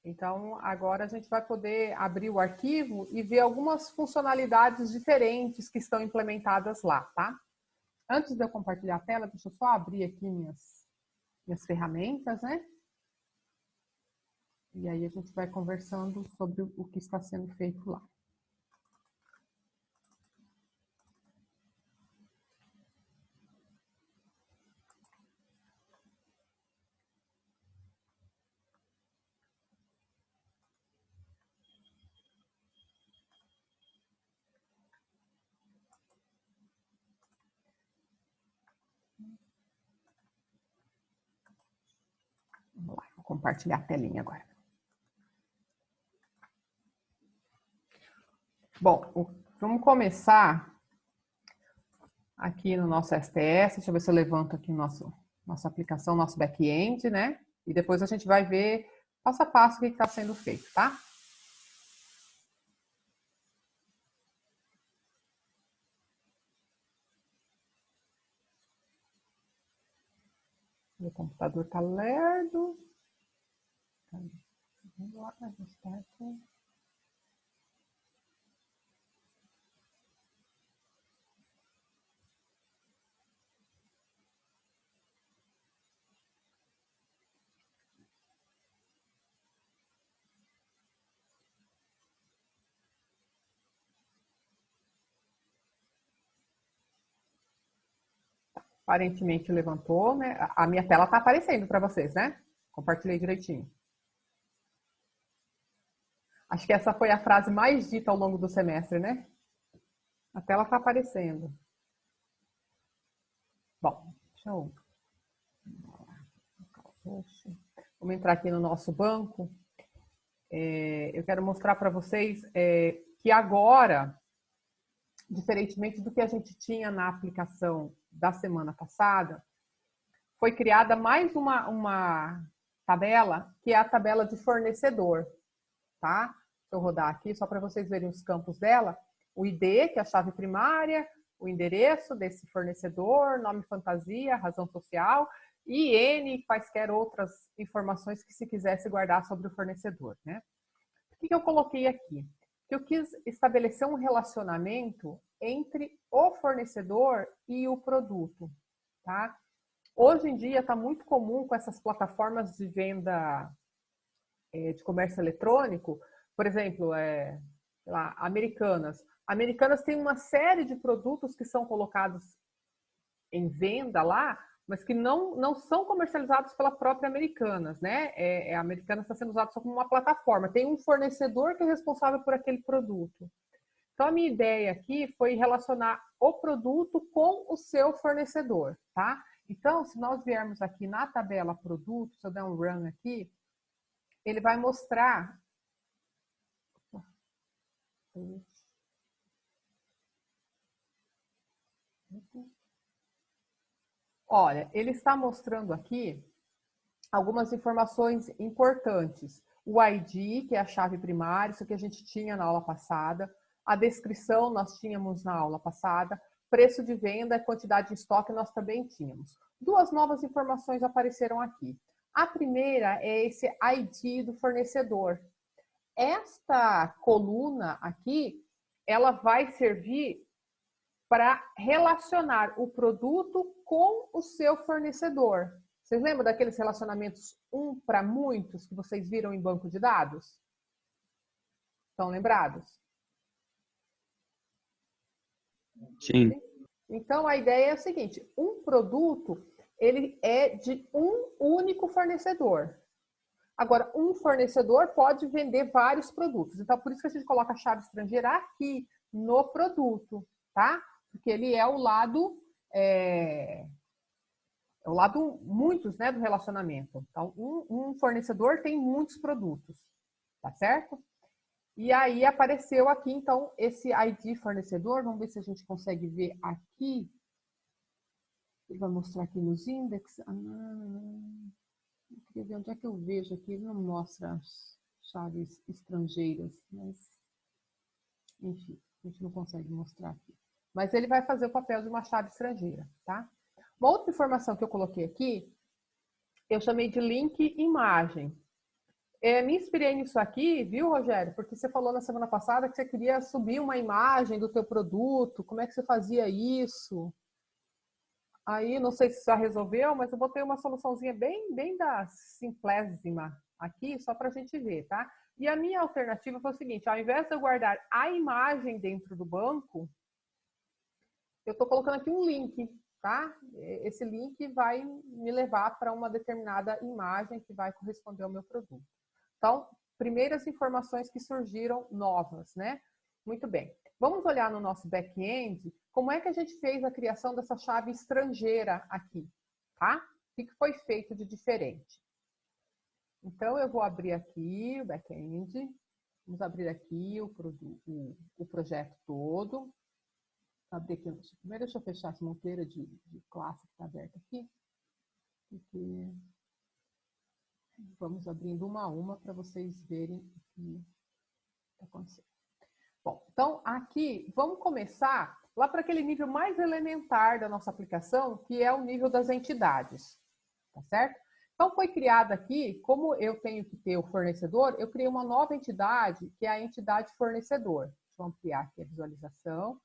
Então, agora a gente vai poder abrir o arquivo e ver algumas funcionalidades diferentes que estão implementadas lá, tá? Antes de eu compartilhar a tela, deixa eu só abrir aqui minhas ferramentas, né? E aí a gente vai conversando sobre o que está sendo feito lá. Vamos lá, vou compartilhar a telinha agora. Bom, vamos começar aqui no nosso STS. Deixa eu ver se eu levanto aqui nossa aplicação, nosso back-end, né? E depois a gente vai ver passo a passo o que está sendo feito, tá? Meu computador está lerdo. Aparentemente levantou, né? A minha tela está aparecendo para vocês, né? Compartilhei direitinho. Acho que essa foi a frase mais dita ao longo do semestre, né? A tela está aparecendo. Bom, deixa eu... Vamos entrar aqui no nosso banco. Eu quero mostrar para vocês que agora, diferentemente do que a gente tinha na aplicação da semana passada, foi criada mais uma tabela, que é a tabela de fornecedor, tá? Deixa eu rodar aqui, só para vocês verem os campos dela. O ID, que é a chave primária, o endereço desse fornecedor, nome fantasia, razão social, e N quaisquer outras informações que se quisesse guardar sobre o fornecedor, né? O que eu coloquei aqui? Que eu quis estabelecer um relacionamento entre o fornecedor e o produto, tá? Hoje em dia está muito comum com essas plataformas de venda de comércio eletrônico, por exemplo, lá, Americanas. Americanas tem uma série de produtos que são colocados em venda lá, mas que não são comercializados pela própria Americanas, né? A Americanas está sendo usada só como uma plataforma. Tem um fornecedor que é responsável por aquele produto. Então, a minha ideia aqui foi relacionar o produto com o seu fornecedor, tá? Então, se nós viermos aqui na tabela produto, se eu der um run aqui, ele vai mostrar... Olha, ele está mostrando aqui algumas informações importantes. O ID, que é a chave primária, isso que a gente tinha na aula passada. A descrição nós tínhamos na aula passada. Preço de venda, quantidade de estoque nós também tínhamos. Duas novas informações apareceram aqui. A primeira é esse ID do fornecedor. Esta coluna aqui, ela vai servir para relacionar o produto com o seu fornecedor. Vocês lembram daqueles relacionamentos um para muitos que vocês viram em banco de dados? Estão lembrados? Sim. Então, a ideia é o seguinte, um produto, ele é de um único fornecedor. Agora, um fornecedor pode vender vários produtos. Então, por isso que a gente coloca a chave estrangeira aqui no produto, tá? Porque ele é o lado... É o lado muitos, né, do relacionamento. Então, um fornecedor tem muitos produtos, tá certo? E aí apareceu aqui, então, esse ID fornecedor. Vamos ver se a gente consegue ver aqui. Ele vai mostrar aqui nos index. Eu queria ver onde é que eu vejo aqui. Ele não mostra as chaves estrangeiras, mas... Enfim, a gente não consegue mostrar aqui. Mas ele vai fazer o papel de uma chave estrangeira, tá? Uma outra informação que eu coloquei aqui, eu chamei de link imagem. Me inspirei nisso aqui, viu, Rogério? Porque você falou na semana passada que você queria subir uma imagem do teu produto. Como é que você fazia isso? Aí, não sei se já resolveu, mas eu botei uma soluçãozinha bem da simplésima aqui, só para a gente ver, tá? E a minha alternativa foi o seguinte, ao invés de eu guardar a imagem dentro do banco, eu estou colocando aqui um link, tá? Esse link vai me levar para uma determinada imagem que vai corresponder ao meu produto. Então, primeiras informações que surgiram novas, né? Muito bem. Vamos olhar no nosso back-end como é que a gente fez a criação dessa chave estrangeira aqui, tá? O que foi feito de diferente? Então, eu vou abrir aqui o back-end. Vamos abrir aqui o projeto todo. Vou abrir aqui. Primeiro, deixa eu fechar essa monteira de classe que está aberta aqui. Porque vamos abrindo uma a uma para vocês verem o que está acontecendo. Bom, então aqui vamos começar lá para aquele nível mais elementar da nossa aplicação, que é o nível das entidades, tá certo? Então foi criada aqui, como eu tenho que ter o fornecedor, eu criei uma nova entidade, que é a entidade fornecedor. Deixa eu ampliar aqui a visualização.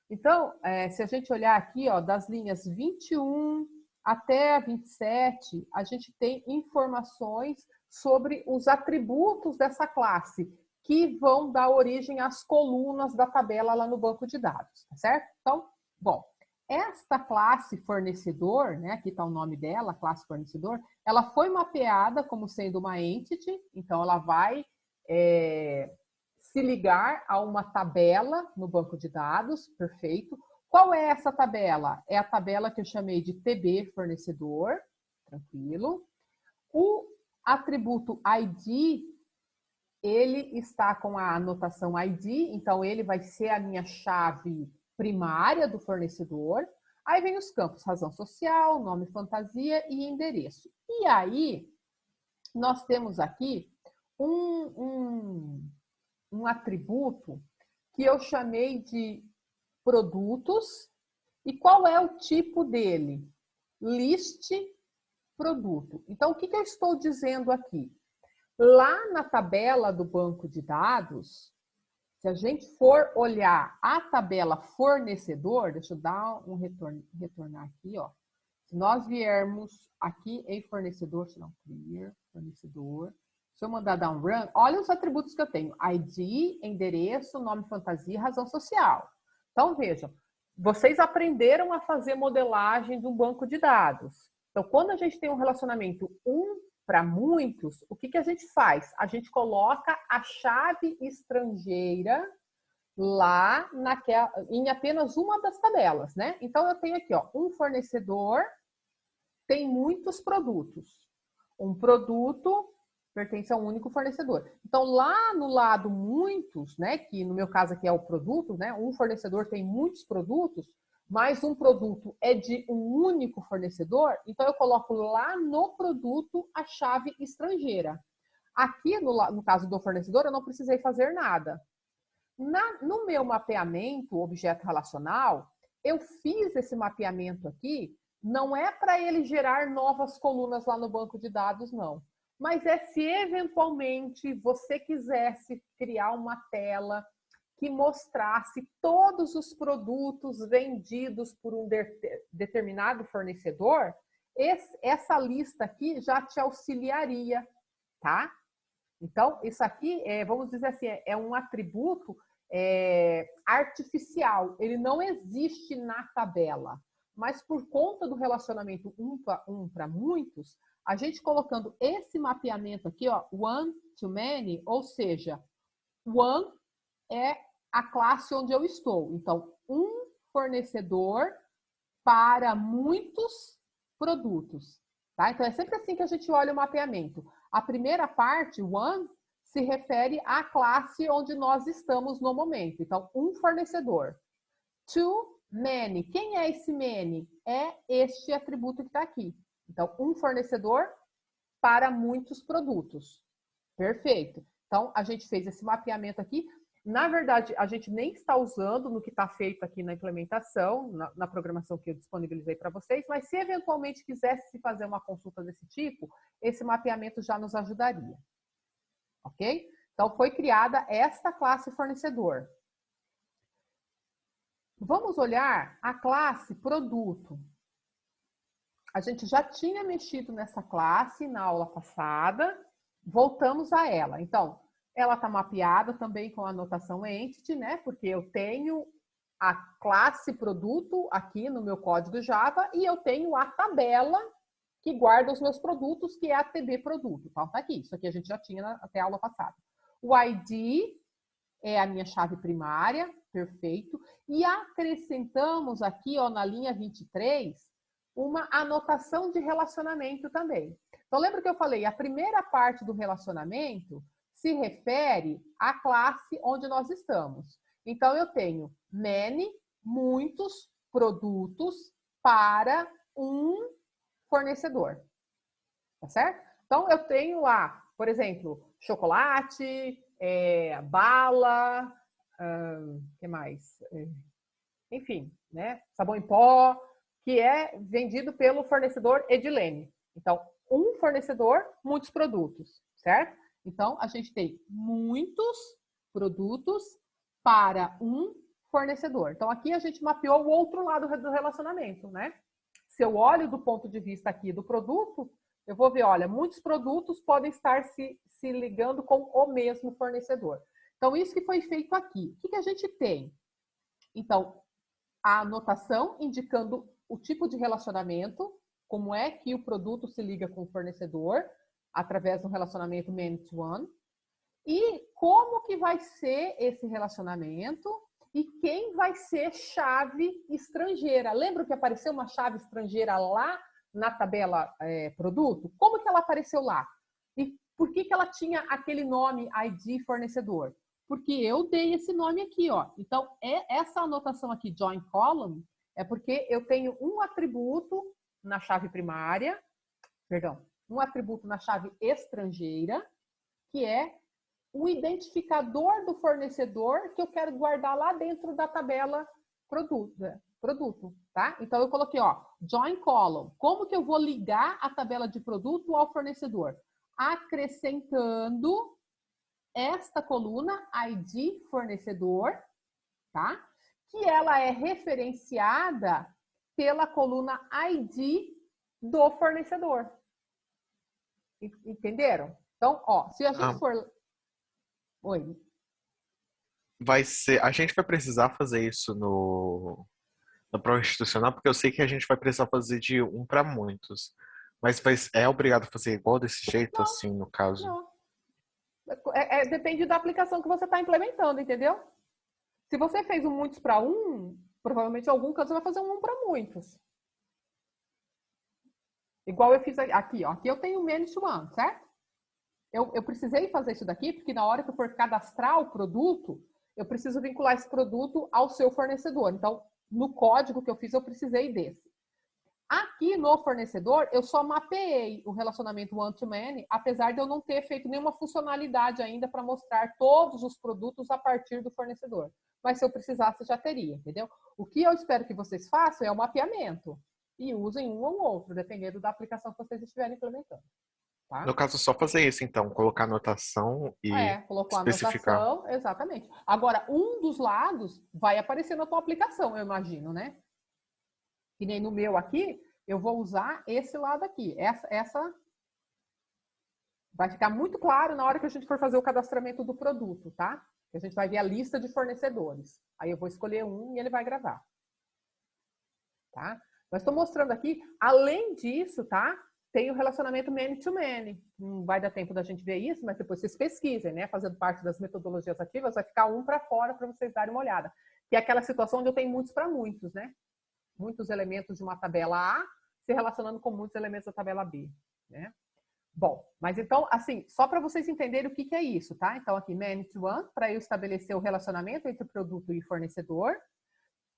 Então, se a gente olhar aqui, ó, das linhas 21 até a 27, a gente tem informações sobre os atributos dessa classe, que vão dar origem às colunas da tabela lá no banco de dados, tá certo? Então, bom, esta classe fornecedor, né, aqui está o nome dela, classe fornecedor, ela foi mapeada como sendo uma entity, então ela vai se ligar a uma tabela no banco de dados, perfeito. Qual é essa tabela? É a tabela que eu chamei de TB fornecedor, tranquilo. O atributo ID, ele está com a anotação ID, então ele vai ser a minha chave primária do fornecedor. Aí vem os campos razão social, nome fantasia e endereço. E aí, nós temos aqui um atributo que eu chamei de produtos. E qual é o tipo dele? List produto. Então, o que eu estou dizendo aqui? Lá na tabela do banco de dados, se a gente for olhar a tabela fornecedor, deixa eu dar um retornar aqui, ó. Se nós viermos aqui em fornecedor, se não, clear, fornecedor, se eu mandar dar um run, olha os atributos que eu tenho. ID, endereço, nome fantasia, razão social. Então, vejam, vocês aprenderam a fazer modelagem de um banco de dados. Então, quando a gente tem um relacionamento para muitos, o que a gente faz? A gente coloca a chave estrangeira lá em apenas uma das tabelas, né? Então, eu tenho aqui, ó, um fornecedor tem muitos produtos. Um produto pertence a um único fornecedor. Então, lá no lado muitos, né, que no meu caso aqui é o produto, né, um fornecedor tem muitos produtos, mas um produto é de um único fornecedor, então eu coloco lá no produto a chave estrangeira. Aqui, no caso do fornecedor, eu não precisei fazer nada. No meu mapeamento objeto relacional, eu fiz esse mapeamento aqui, não é para ele gerar novas colunas lá no banco de dados, não. Mas é se eventualmente você quisesse criar uma tela que mostrasse todos os produtos vendidos por um determinado fornecedor, essa lista aqui já te auxiliaria, tá? Então, isso aqui, vamos dizer assim, é um atributo artificial. Ele não existe na tabela. Mas por conta do relacionamento um para muitos, a gente colocando esse mapeamento aqui, ó, one to many, ou seja, one é a classe onde eu estou. Então, um fornecedor para muitos produtos. Tá? Então, é sempre assim que a gente olha o mapeamento. A primeira parte, one, se refere à classe onde nós estamos no momento. Então, um fornecedor. To many. Quem é esse many? É este atributo que está aqui. Então, um fornecedor para muitos produtos. Perfeito. Então, a gente fez esse mapeamento aqui. Na verdade, a gente nem está usando no que está feito aqui na implementação, na programação que eu disponibilizei para vocês, mas se eventualmente quisesse fazer uma consulta desse tipo, esse mapeamento já nos ajudaria. ok? Então, foi criada esta classe fornecedor. Vamos olhar a classe produto. A gente já tinha mexido nessa classe na aula passada, voltamos a ela. Então, ela está mapeada também com a notação entity, né? Porque eu tenho a classe produto aqui no meu código Java e eu tenho a tabela que guarda os meus produtos, que é a TB produto. Então, tá aqui. Isso aqui a gente já tinha até a aula passada. O ID é a minha chave primária, perfeito. E acrescentamos aqui, ó, na linha 23, uma anotação de relacionamento também. Então, lembra que eu falei, a primeira parte do relacionamento se refere à classe onde nós estamos. Então, eu tenho many, muitos produtos para um fornecedor. Tá certo? Então, eu tenho lá, por exemplo, chocolate, bala, que mais? Enfim, né? Sabão em pó, que é vendido pelo fornecedor Edilene. Então, um fornecedor, muitos produtos, certo? Então, a gente tem muitos produtos para um fornecedor. Então, aqui a gente mapeou o outro lado do relacionamento, né? Se eu olho do ponto de vista aqui do produto, eu vou ver, olha, muitos produtos podem estar se ligando com o mesmo fornecedor. Então, isso que foi feito aqui. O que a gente tem? Então, a anotação indicando o tipo de relacionamento, como é que o produto se liga com o fornecedor, através do relacionamento many-to-one, e como que vai ser esse relacionamento e quem vai ser chave estrangeira. Lembra que apareceu uma chave estrangeira lá na tabela produto? Como que ela apareceu lá? E por que ela tinha aquele nome ID fornecedor? Porque eu dei esse nome aqui, ó. Então, essa anotação aqui, join column, é porque eu tenho um atributo na chave primária, perdão, um atributo na chave estrangeira, que é o identificador do fornecedor que eu quero guardar lá dentro da tabela produto, tá? Então, eu coloquei, ó, join column. Como que eu vou ligar a tabela de produto ao fornecedor? Acrescentando esta coluna ID fornecedor, tá? Que ela é referenciada pela coluna ID do fornecedor. Entenderam? Então, ó, se a gente for... Oi. A gente vai precisar fazer isso no prova institucional, porque eu sei que a gente vai precisar fazer de um para muitos. Mas é obrigado a fazer igual desse jeito, Não, assim, no caso? não. Depende da aplicação que você está implementando, entendeu? Se você fez um muitos para um, provavelmente algum caso você vai fazer um para muitos. Igual eu fiz aqui, ó. Aqui eu tenho many to one, certo? Eu precisei fazer isso daqui, porque na hora que eu for cadastrar o produto, eu preciso vincular esse produto ao seu fornecedor. Então, no código que eu fiz, eu precisei desse. Aqui no fornecedor, eu só mapeei o relacionamento one-to-many, apesar de eu não ter feito nenhuma funcionalidade ainda para mostrar todos os produtos a partir do fornecedor. Mas se eu precisasse, já teria, entendeu? O que eu espero que vocês façam é o mapeamento e usem um ou outro, dependendo da aplicação que vocês estiverem implementando. Tá? No caso, só fazer isso, então, colocar anotação e Colocou a especificar. anotação, exatamente. Agora, um dos lados vai aparecer na tua aplicação, eu imagino, né? Que nem no meu aqui, eu vou usar esse lado aqui. Essa vai ficar muito claro na hora que a gente for fazer o cadastramento do produto, tá? A gente vai ver a lista de fornecedores. Aí eu vou escolher um e ele vai gravar. Tá? Mas estou mostrando aqui, além disso, tá? Tem o relacionamento many-to-many. Não vai dar tempo da gente ver isso, mas depois vocês pesquisem, né? Fazendo parte das metodologias ativas, vai ficar um para fora para vocês darem uma olhada. Que é aquela situação onde eu tenho muitos para muitos, né? Muitos elementos de uma tabela A se relacionando com muitos elementos da tabela B, né? Bom, mas então, assim, só para vocês entenderem o que é isso, tá? Então, aqui, many-to-one, para eu estabelecer o relacionamento entre produto e fornecedor.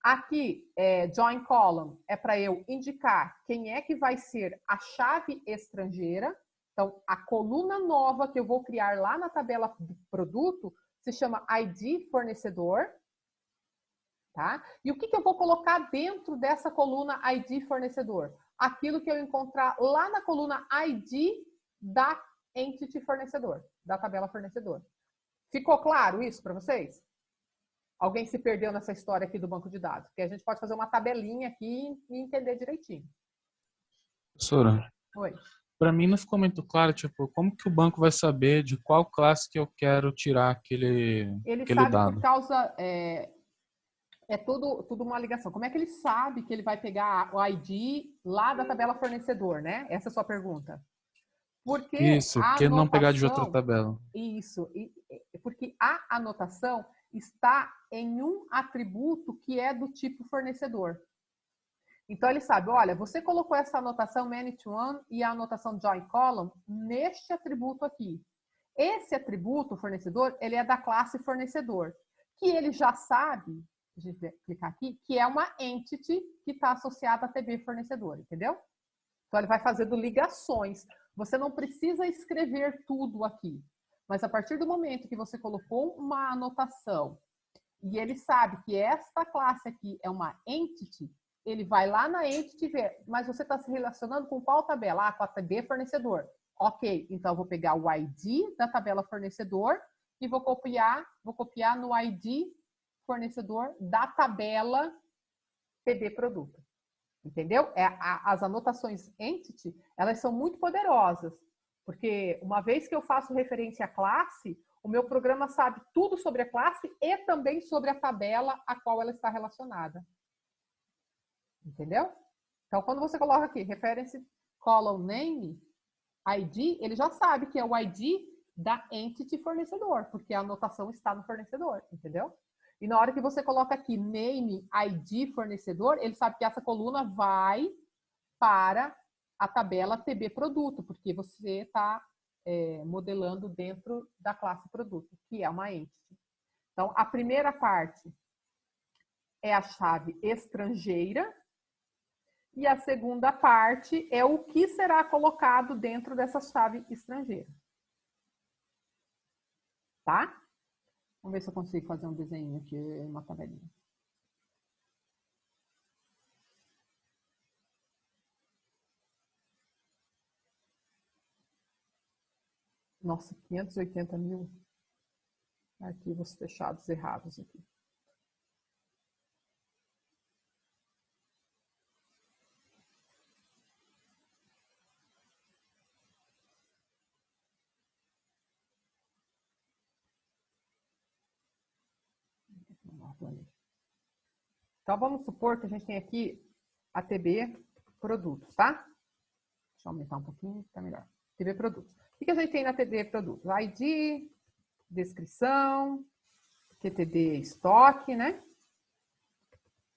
Aqui, join column, é para eu indicar quem é que vai ser a chave estrangeira. Então, a coluna nova que eu vou criar lá na tabela do produto se chama ID fornecedor. Tá? E o que eu vou colocar dentro dessa coluna ID fornecedor? Aquilo que eu encontrar lá na coluna ID da entity fornecedor, da tabela fornecedor. Ficou claro isso para vocês? Alguém se perdeu nessa história aqui do banco de dados? Porque a gente pode fazer uma tabelinha aqui e entender direitinho. Professora, Oi. para mim não ficou muito claro, tipo, como que o banco vai saber de qual classe que eu quero tirar aquele Sabe dado? por causa... É tudo uma ligação. Como é que ele sabe que ele vai pegar o ID lá da tabela fornecedor, né? Essa é a sua pergunta. Porque Isso, a porque não pegar de outra anotação... tabela. Isso. Porque a anotação está em um atributo que é do tipo fornecedor. Então, ele sabe, olha, você colocou essa anotação many-to-one e a anotação join column neste atributo aqui. Esse atributo fornecedor, ele é da classe fornecedor, que ele já sabe, a gente vai clicar aqui, que é uma entity que está associada a TB fornecedor, entendeu? Então, ele vai fazendo ligações. Você não precisa escrever tudo aqui, mas a partir do momento que você colocou uma anotação e ele sabe que esta classe aqui é uma entity, ele vai lá na entity e vê, mas você está se relacionando com qual tabela? Ah, com a TB fornecedor. Ok, então eu vou pegar o ID da tabela fornecedor e vou copiar no ID fornecedor da tabela TB produto. Entendeu? As anotações entity, elas são muito poderosas, porque uma vez que eu faço referência à classe, o meu programa sabe tudo sobre a classe e também sobre a tabela a qual ela está relacionada. Entendeu? Então, quando você coloca aqui, reference column name, ID, ele já sabe que é o ID da entity fornecedor, porque a anotação está no fornecedor, entendeu? E na hora que você coloca aqui name ID fornecedor, ele sabe que essa coluna vai para a tabela TB produto, porque você está modelando dentro da classe produto, que é uma entity. Então, a primeira parte é a chave estrangeira e a segunda parte é o que será colocado dentro dessa chave estrangeira. Tá? Vamos ver se eu consigo fazer um desenho aqui, uma tabelinha. Nossa, 580 mil arquivos fechados errados aqui. Então, vamos supor que a gente tem aqui a TB produtos, tá? Deixa eu aumentar um pouquinho, tá melhor. TB produtos. O que a gente tem na TB produtos? ID, descrição, QTD estoque, né?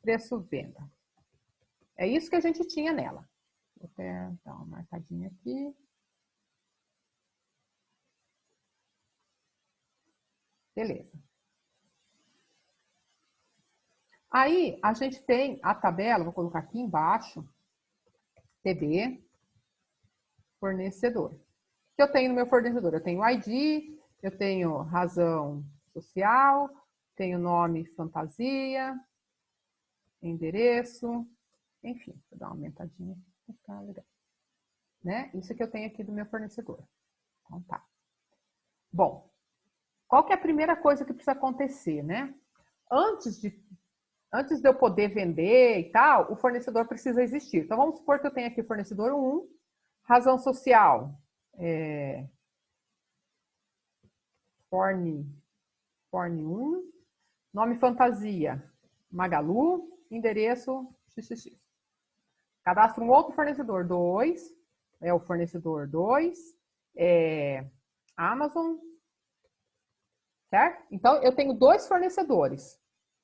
Preço venda. É isso que a gente tinha nela. Vou até dar uma marcadinha aqui. Beleza. Aí, a gente tem a tabela, vou colocar aqui embaixo, TB, fornecedor. O que eu tenho no meu fornecedor? Eu tenho ID, eu tenho razão social, tenho nome fantasia, endereço, enfim, vou dar uma aumentadinha para ficar legal. Né? Isso que eu tenho aqui do meu fornecedor. Então tá. Bom, qual que é a primeira coisa que precisa acontecer, né? Antes de eu poder vender e tal, o fornecedor precisa existir. Então, vamos supor que eu tenho aqui o fornecedor 1, razão social, Forne 1, nome fantasia, Magalu, endereço XXX. Cadastro um outro fornecedor, 2, é o fornecedor 2, Amazon, certo? Então, eu tenho 2 fornecedores,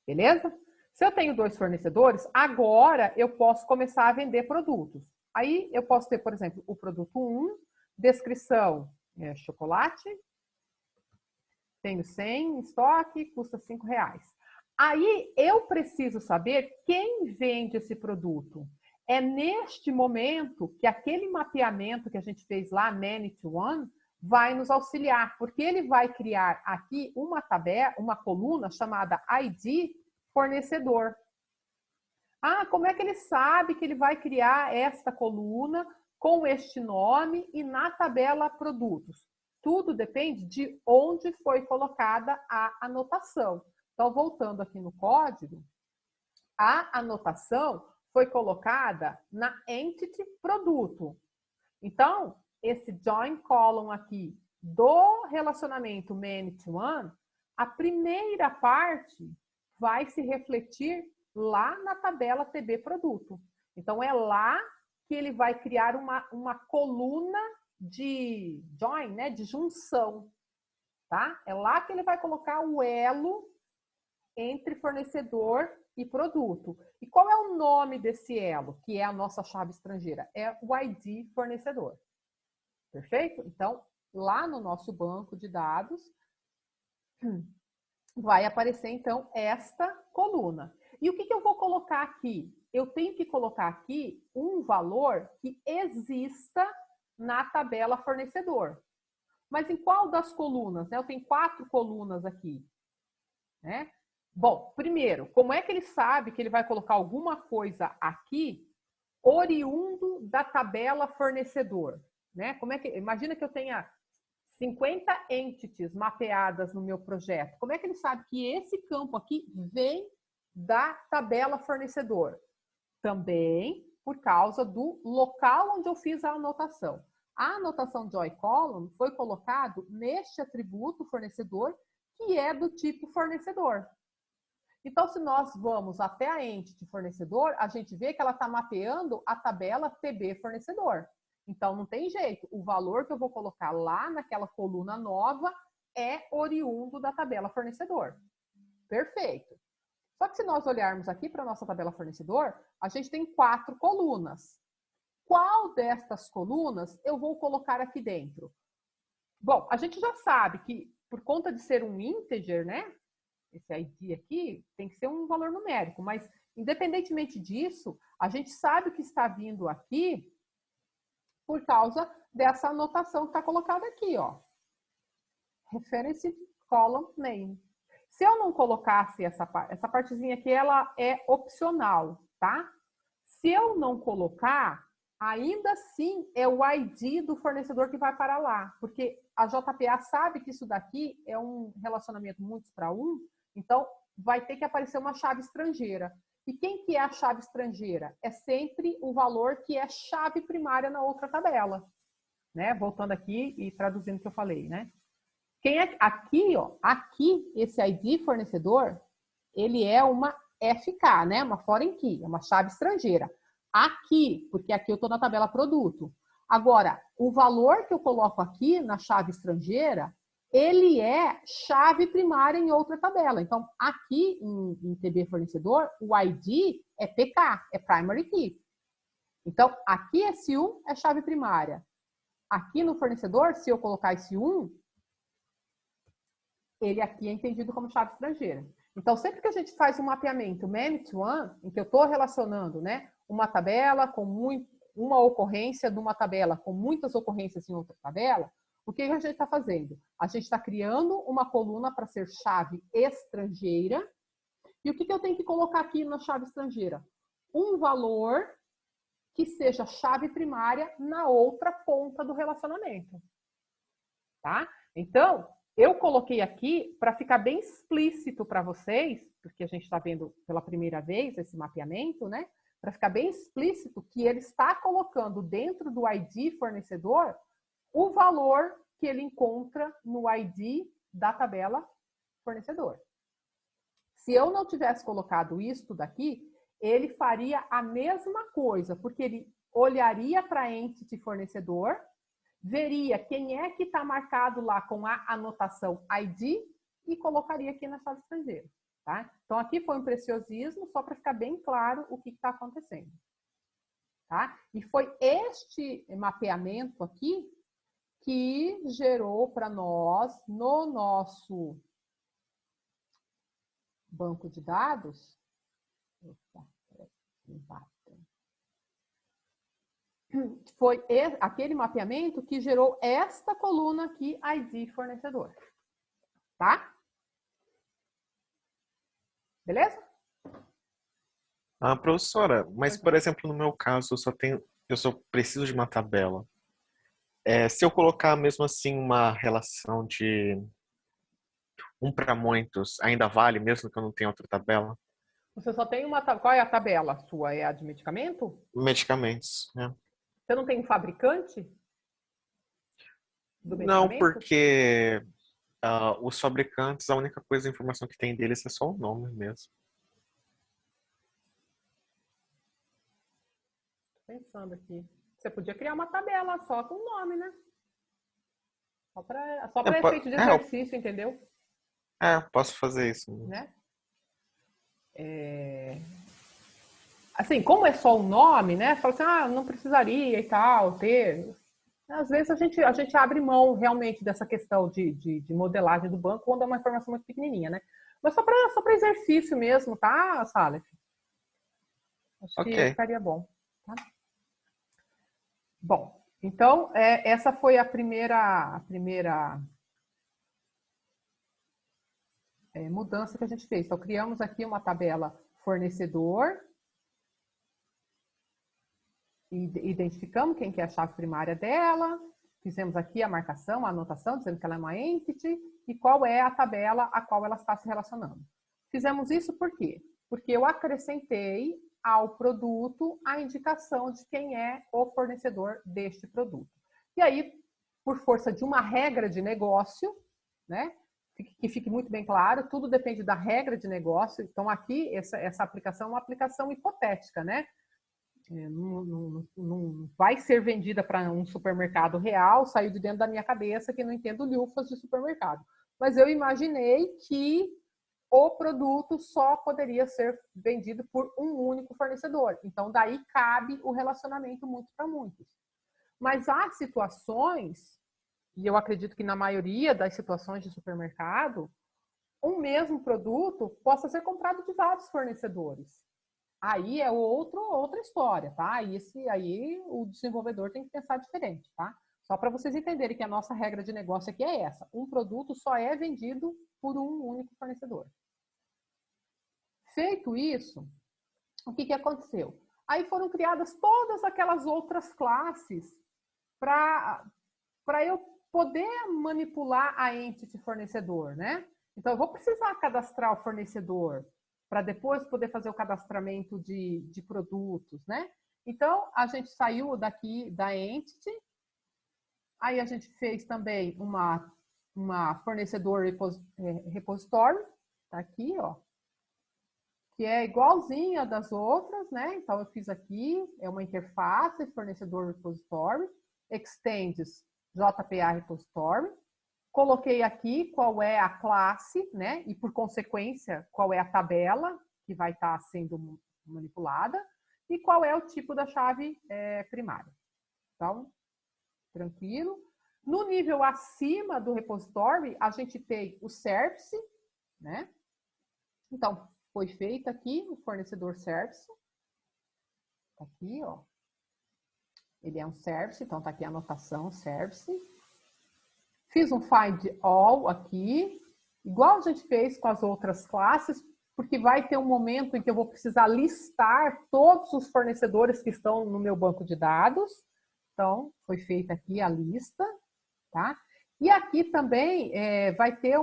beleza? Se eu tenho 2 fornecedores, agora eu posso começar a vender produtos. Aí eu posso ter, por exemplo, o produto 1, descrição, chocolate, tenho 100 em estoque, custa R$5. Aí eu preciso saber quem vende esse produto. É neste momento que aquele mapeamento que a gente fez lá, many-to-one, vai nos auxiliar, porque ele vai criar aqui uma tabela, uma coluna chamada ID fornecedor. Ah, como é que ele sabe que ele vai criar esta coluna com este nome e na tabela produtos. Tudo depende de onde foi colocada a anotação. Então, voltando aqui no código, a anotação foi colocada na entity produto. Então, esse join column aqui do relacionamento many to one, a primeira parte vai se refletir lá na tabela TB produto. Então, é lá que ele vai criar uma coluna de join, né, de junção, tá? É lá que ele vai colocar o elo entre fornecedor e produto. E qual é o nome desse elo, que é a nossa chave estrangeira? É o ID fornecedor. Perfeito? Então, lá no nosso banco de dados, vai aparecer, então, esta coluna. E o que eu vou colocar aqui? Eu tenho que colocar aqui um valor que exista na tabela fornecedor. Mas em qual das colunas? Eu tenho 4 colunas aqui, né? Bom, primeiro, como é que ele sabe que ele vai colocar alguma coisa aqui oriundo da tabela fornecedor, né? Imagina que eu tenha 50 entities mapeadas no meu projeto. Como é que ele sabe que esse campo aqui vem da tabela fornecedor? Também por causa do local onde eu fiz a anotação. A anotação join column foi colocado neste atributo fornecedor, que é do tipo fornecedor. Então, se nós vamos até a entity fornecedor, a gente vê que ela está mapeando a tabela TB fornecedor. Então, não tem jeito. O valor que eu vou colocar lá naquela coluna nova é oriundo da tabela fornecedor. Perfeito. Só que se nós olharmos aqui para a nossa tabela fornecedor, a gente tem 4 colunas. Qual destas colunas eu vou colocar aqui dentro? Bom, a gente já sabe que, por conta de ser um integer, né? Esse ID aqui tem que ser um valor numérico, mas independentemente disso, a gente sabe que está vindo aqui por causa dessa anotação que está colocada aqui, ó. Reference column name. Se eu não colocasse essa partezinha aqui, ela é opcional, tá? Se eu não colocar, ainda assim é o ID do fornecedor que vai para lá, porque a JPA sabe que isso daqui é um relacionamento muitos para um, então vai ter que aparecer uma chave estrangeira. E quem que é a chave estrangeira? É sempre o valor que é chave primária na outra tabela, né? Voltando aqui e traduzindo o que eu falei, né? Quem é aqui, ó, aqui esse ID fornecedor, ele é uma FK, né? Uma foreign key, é uma chave estrangeira. Aqui, porque aqui eu estou na tabela produto. Agora, o valor que eu coloco aqui na chave estrangeira, ele é chave primária em outra tabela. Então, aqui em TB fornecedor, o ID é PK, é primary key. Então, aqui esse 1 é chave primária. Aqui no fornecedor, se eu colocar esse 1, ele aqui é entendido como chave estrangeira. Então, sempre que a gente faz um mapeamento many to one, em que eu estou relacionando, né, uma tabela com uma ocorrência de uma tabela com muitas ocorrências em outra tabela, o que a gente está fazendo? A gente está criando uma coluna para ser chave estrangeira. E o que eu tenho que colocar aqui na chave estrangeira? Um valor que seja chave primária na outra ponta do relacionamento. Tá? Então, eu coloquei aqui para ficar bem explícito para vocês, porque a gente está vendo pela primeira vez esse mapeamento, né? Para ficar bem explícito que ele está colocando dentro do ID fornecedor o valor que ele encontra no ID da tabela fornecedor. Se eu não tivesse colocado isto daqui, ele faria a mesma coisa, porque ele olharia para a entity fornecedor, veria quem é que está marcado lá com a anotação ID e colocaria aqui na chave estrangeira. Tá? Então, aqui foi um preciosismo, só para ficar bem claro o que está acontecendo. Tá? E foi este mapeamento aqui que gerou para nós, no nosso banco de dados, foi aquele mapeamento que gerou esta coluna aqui, ID fornecedor. Tá? Beleza? Professora, mas por exemplo, no meu caso, eu eu só preciso de uma tabela. Se eu colocar mesmo assim uma relação de um para muitos, ainda vale, mesmo que eu não tenha outra tabela? Você só tem uma tabela. Qual é a tabela sua? É a de medicamento? Medicamentos, né? Você não tem um fabricante do Não, medicamento? porque os fabricantes, a única coisa, a informação que tem deles é só o nome mesmo. Tô pensando aqui. Você podia criar uma tabela só com o nome, né? Só para efeito de exercício, entendeu? Posso fazer isso mesmo. Né? Assim, como é só o nome, né? Fala assim, não precisaria e tal, ter. Às vezes a gente abre mão realmente dessa questão de modelagem do banco quando é uma informação muito pequenininha, né? Mas só para exercício mesmo, tá, Salef? Acho que Ok. ficaria bom. Tá? Bom, então, essa foi a primeira mudança que a gente fez. Então, criamos aqui uma tabela fornecedor, identificamos quem que é a chave primária dela, fizemos aqui a marcação, a anotação, dizendo que ela é uma entity, e qual é a tabela a qual ela está se relacionando. Fizemos isso por quê? Porque eu acrescentei ao produto a indicação de quem é o fornecedor deste produto. E aí, por força de uma regra de negócio, né, que fique muito bem claro, tudo depende da regra de negócio. Então, aqui, essa aplicação é uma aplicação hipotética, né? Não vai ser vendida para um supermercado real, saiu de dentro da minha cabeça que não entendo lufas de supermercado. Mas eu imaginei que o produto só poderia ser vendido por um único fornecedor. Então, daí cabe o relacionamento muito para muitos. Mas há situações, e eu acredito que na maioria das situações de supermercado, um mesmo produto possa ser comprado de vários fornecedores. Aí é outra história, tá? Aí o desenvolvedor tem que pensar diferente, tá? Só para vocês entenderem que a nossa regra de negócio aqui é essa. Um produto só é vendido por um único fornecedor. Feito isso, o que aconteceu? Aí foram criadas todas aquelas outras classes para eu poder manipular a entity fornecedor, né? Então, eu vou precisar cadastrar o fornecedor para depois poder fazer o cadastramento de produtos, né? Então, a gente saiu daqui da entity, aí a gente fez também uma fornecedor repository, tá aqui, ó, que é igualzinha das outras, né? Então, eu fiz aqui, é uma interface, fornecedor repository, extends JPA repository, coloquei aqui qual é a classe, né? E por consequência, qual é a tabela que vai estar sendo manipulada e qual é o tipo da chave primária. Então, tranquilo. No nível acima do repository, a gente tem o service, né? Então, foi feito aqui o fornecedor service. Tá aqui, ó. Ele é um service, então tá aqui a anotação service. Fiz um find all aqui, igual a gente fez com as outras classes, porque vai ter um momento em que eu vou precisar listar todos os fornecedores que estão no meu banco de dados. Então, foi feita aqui a lista, tá? E aqui também vai ter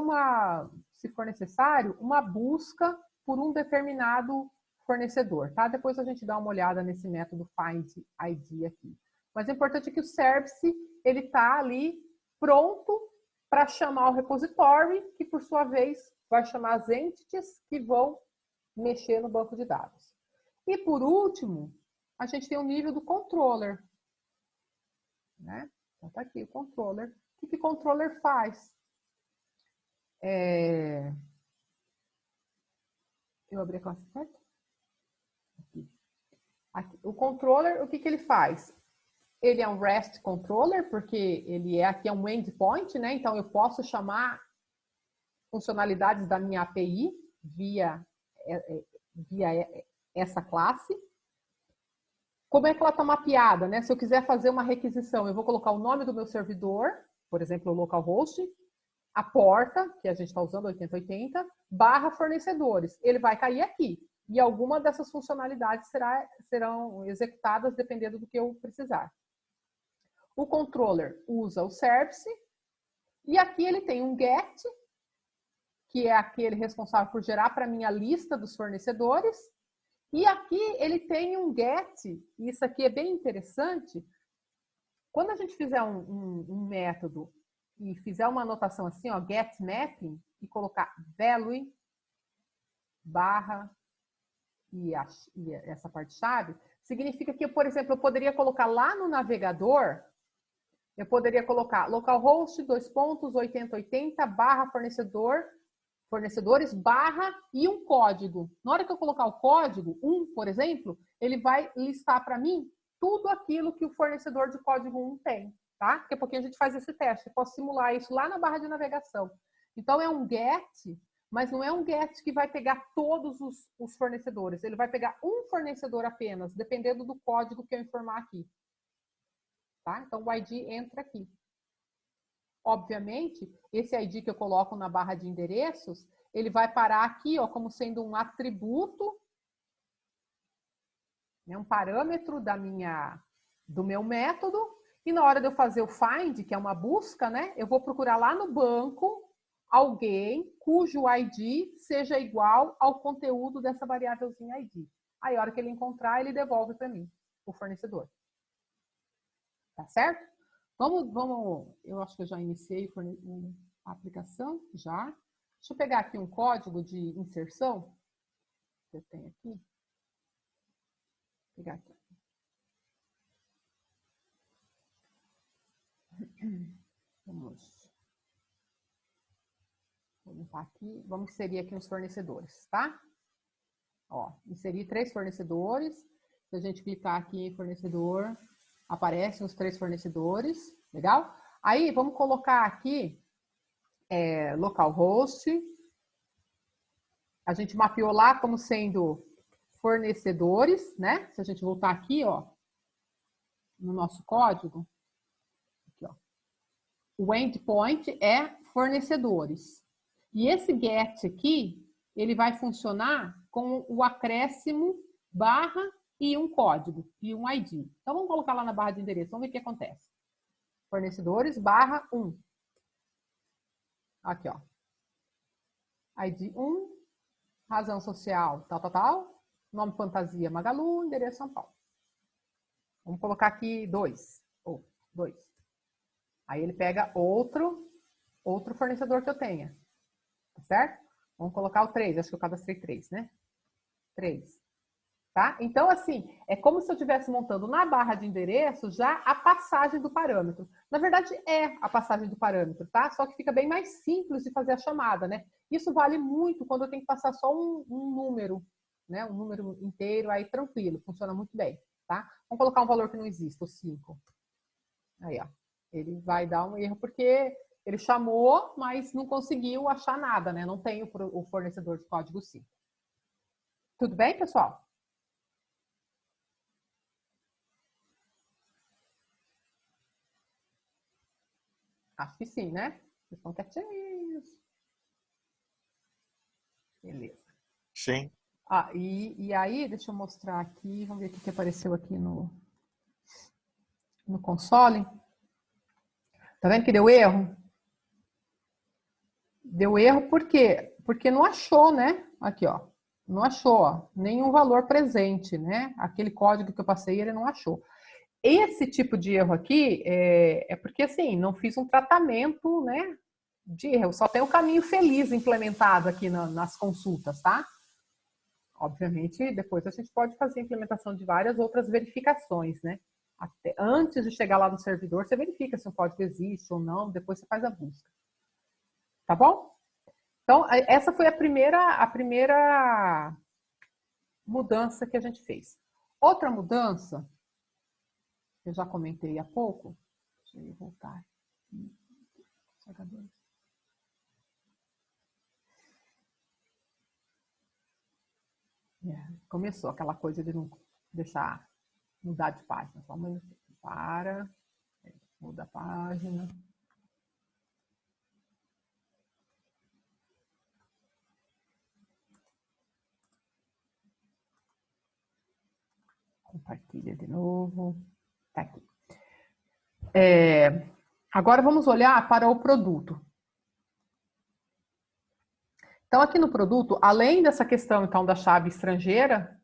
se for necessário, uma busca por um determinado fornecedor, tá? Depois a gente dá uma olhada nesse método find ID aqui. Mas o importante é que o service, ele tá ali pronto para chamar o repository, que por sua vez vai chamar as entities que vão mexer no banco de dados. E por último, a gente tem o nível do controller, né? Então tá aqui o controller. O que o controller faz? Eu abri a classe certa? Aqui. O controller, o que ele faz? Ele é um REST controller, porque aqui é um endpoint, né? Então, eu posso chamar funcionalidades da minha API via essa classe. Como é que ela está mapeada, né? Se eu quiser fazer uma requisição, eu vou colocar o nome do meu servidor, por exemplo, o localhost, a porta, que a gente está usando, 8080, /fornecedores. Ele vai cair aqui. e alguma dessas funcionalidades serão executadas dependendo do que eu precisar. O controller usa o service, e aqui ele tem um get, que é aquele responsável por gerar para mim a lista dos fornecedores, e aqui ele tem um get, e isso aqui é bem interessante. Quando a gente fizer um método e fizer uma anotação assim, ó, get mapping, e colocar value barra e essa parte-chave, significa que, por exemplo, eu poderia colocar lá no navegador, eu poderia colocar localhost 2.8080 barra fornecedores barra e um código. Na hora que eu colocar o código, por exemplo, ele vai listar para mim tudo aquilo que o fornecedor de código 1 tem, tá? Daqui a pouquinho a gente faz esse teste. Eu posso simular isso lá na barra de navegação. Então, é um get, mas não é um get que vai pegar todos os fornecedores. Ele vai pegar um fornecedor apenas, dependendo do código que eu informar aqui. Tá? Então, o ID entra aqui. Obviamente, esse ID que eu coloco na barra de endereços, ele vai parar aqui, ó, como sendo um atributo, né, um parâmetro do meu método, e na hora de eu fazer o find, que é uma busca, né, eu vou procurar lá no banco alguém cujo ID seja igual ao conteúdo dessa variávelzinha ID. Aí, a hora que ele encontrar, ele devolve para mim, o fornecedor. Tá certo? Vamos, eu acho que eu já iniciei a aplicação, já. Deixa eu pegar aqui um código de inserção que eu tenho aqui. Vou pegar aqui. Vou limpar aqui. Vamos inserir aqui os fornecedores, tá? Ó, inserir 3 fornecedores. Se a gente clicar aqui em fornecedor, aparecem os 3 fornecedores. Legal? Aí, vamos colocar aqui localhost. A gente mapeou lá como sendo fornecedores, né? Se a gente voltar aqui, ó, no nosso código, aqui, ó, o endpoint é fornecedores. E esse get aqui, ele vai funcionar com o acréscimo barra e um código e um ID. Então, vamos colocar lá na barra de endereço, vamos ver o que acontece. Fornecedores barra 1. Aqui, ó. ID 1, razão social, tal. Nome fantasia Magalu, endereço São Paulo. Vamos colocar aqui 2. Aí ele pega outro fornecedor que eu tenha. Tá certo? Vamos colocar o 3. Acho que eu cadastrei 3, né? 3. Tá? Então, assim, é como se eu estivesse montando na barra de endereço já a passagem do parâmetro. Na verdade, é a passagem do parâmetro, tá? Só que fica bem mais simples de fazer a chamada, né? Isso vale muito quando eu tenho que passar só um número, né? Um número inteiro, aí tranquilo, funciona muito bem, tá? Vamos colocar um valor que não existe, o 5. Aí, ó. Ele vai dar um erro porque ele chamou, mas não conseguiu achar nada, né? Não tem o fornecedor de código 5. Tudo bem, pessoal? Acho que sim, né? Vocês estão quietinhos. Beleza. Sim. Ah, e aí, deixa eu mostrar aqui. Vamos ver o que apareceu aqui no console. Tá vendo que deu erro? Deu erro por quê? Porque não achou, né? Aqui, ó. Não achou, ó, nenhum valor presente, né? Aquele código que eu passei, ele não achou. Esse tipo de erro aqui é porque, assim, não fiz um tratamento, né, de erro. Só tem o caminho feliz implementado aqui nas consultas, tá? Obviamente, depois a gente pode fazer a implementação de várias outras verificações, né? Antes de chegar lá no servidor, você verifica se o código existe ou não, depois você faz a busca. Tá bom? Então, essa foi a primeira mudança que a gente fez. Outra mudança, eu já comentei há pouco, deixa eu voltar. Começou aquela coisa de não deixar mudar de página. Só um minutinho. Muda a página. Compartilha de novo. Tá aqui. Agora vamos olhar para o produto. Então, aqui no produto, além dessa questão, então, da chave estrangeira,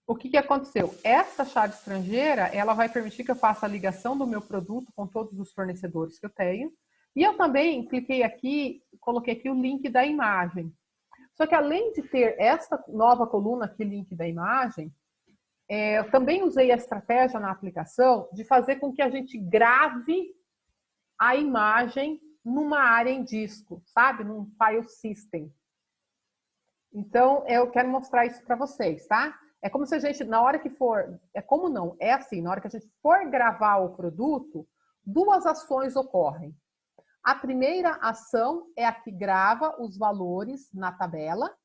o que aconteceu? Essa chave estrangeira, ela vai permitir que eu faça a ligação do meu produto com todos os fornecedores que eu tenho. E eu também cliquei aqui, coloquei aqui o link da imagem. Só que além de ter essa nova coluna aqui, link da imagem, eu também usei a estratégia na aplicação de fazer com que a gente grave a imagem numa área em disco, sabe? Num file system. Então, eu quero mostrar isso para vocês, tá? É como se a gente, na hora que for... como não? É assim, na hora que a gente for gravar o produto, duas ações ocorrem. A primeira ação é a que grava os valores na tabela.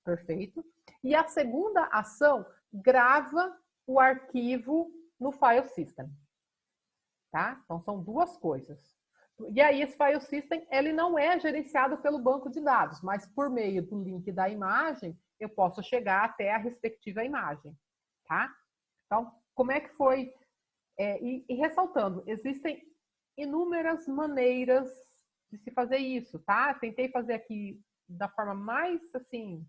Perfeito. E a segunda ação grava o arquivo no file system. Tá? Então, são duas coisas. E aí, esse file system, ele não é gerenciado pelo banco de dados, mas por meio do link da imagem, eu posso chegar até a respectiva imagem. Tá? Então, como é que foi? E ressaltando, existem inúmeras maneiras de se fazer isso, tá? Tentei fazer aqui da forma mais, assim,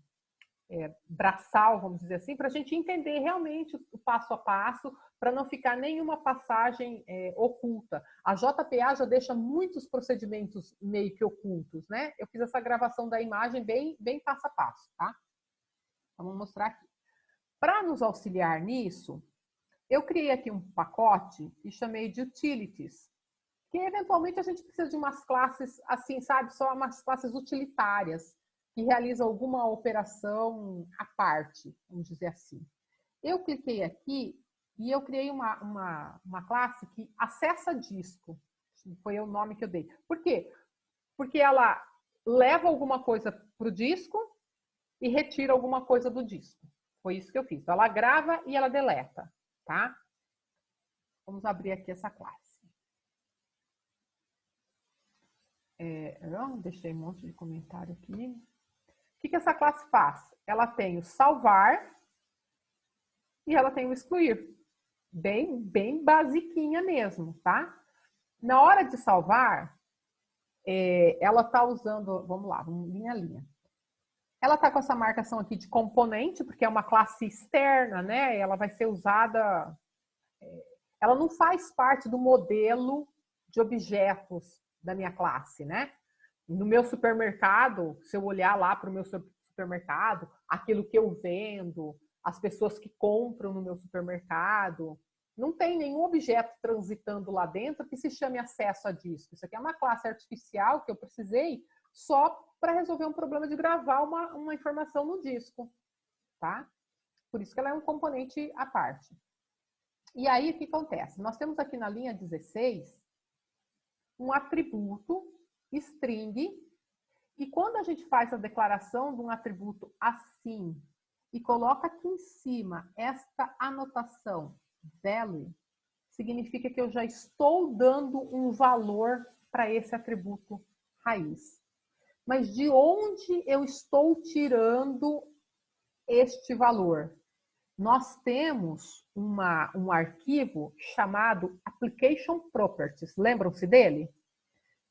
braçal, vamos dizer assim, para a gente entender realmente o passo a passo, para não ficar nenhuma passagem oculta. A JPA já deixa muitos procedimentos meio que ocultos, né? Eu fiz essa gravação da imagem bem passo a passo, tá? Vamos mostrar aqui. Para nos auxiliar nisso, eu criei aqui um pacote e chamei de Utilities, que eventualmente a gente precisa de umas classes, assim, sabe? Só umas classes utilitárias, que realizam alguma operação à parte, vamos dizer assim. Eu cliquei aqui e eu criei uma classe que acessa disco. Foi o nome que eu dei. Por quê? Porque ela leva alguma coisa para o disco e retira alguma coisa do disco. Foi isso que eu fiz. Então, ela grava e ela deleta, tá? Vamos abrir aqui essa classe. Deixei um monte de comentário aqui. O que essa classe faz? Ela tem o salvar e ela tem o excluir. Bem basiquinha mesmo, tá? Na hora de salvar, ela está usando... Vamos lá, linha a linha. Ela está com essa marcação aqui de componente, porque é uma classe externa, né? Ela vai ser usada... ela não faz parte do modelo de objetos da minha classe, né? No meu supermercado, se eu olhar lá para o meu supermercado, aquilo que eu vendo, as pessoas que compram no meu supermercado, não tem nenhum objeto transitando lá dentro que se chame acesso a disco. Isso aqui é uma classe artificial que eu precisei só para resolver um problema de gravar uma informação no disco, tá? Por isso que ela é um componente à parte. E aí, o que acontece? Nós temos aqui na linha 16 um atributo string, e quando a gente faz a declaração de um atributo assim e coloca aqui em cima esta anotação value, significa que eu já estou dando um valor para esse atributo raiz. Mas de onde eu estou tirando este valor? Nós temos um arquivo chamado Application Properties. Lembram-se dele?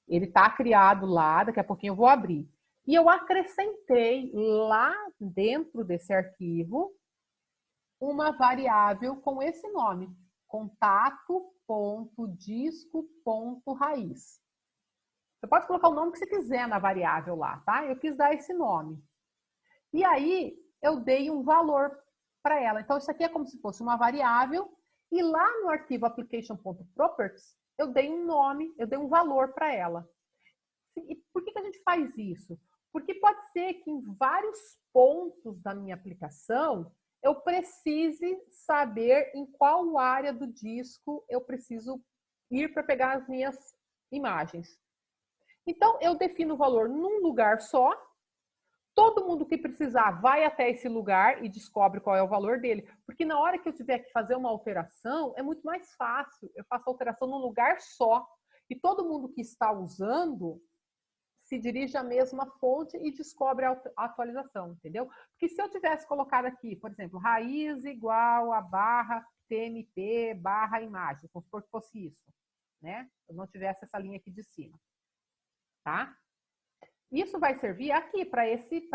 Ele está criado lá, daqui a pouquinho eu vou abrir. E eu acrescentei lá dentro desse arquivo uma variável com esse nome, contato.disco.raiz. Você pode colocar o nome que você quiser na variável lá, tá? Eu quis dar esse nome. E aí, eu dei um valor para ela. Então, isso aqui é como se fosse uma variável. E lá no arquivo application.properties, eu dei um nome, eu dei um valor para ela. E por que a gente faz isso? Porque pode ser que em vários pontos da minha aplicação, eu precise saber em qual área do disco eu preciso ir para pegar as minhas imagens. Então, eu defino o valor num lugar só. Todo mundo que precisar vai até esse lugar e descobre qual é o valor dele. Porque na hora que eu tiver que fazer uma alteração, é muito mais fácil. Eu faço a alteração num lugar só. E todo mundo que está usando se dirige à mesma fonte e descobre a atualização, entendeu? Porque se eu tivesse colocado aqui, por exemplo, raiz igual a barra tmp barra imagem, vamos supor que fosse isso, né? Eu não tivesse essa linha aqui de cima, tá? Isso vai servir aqui para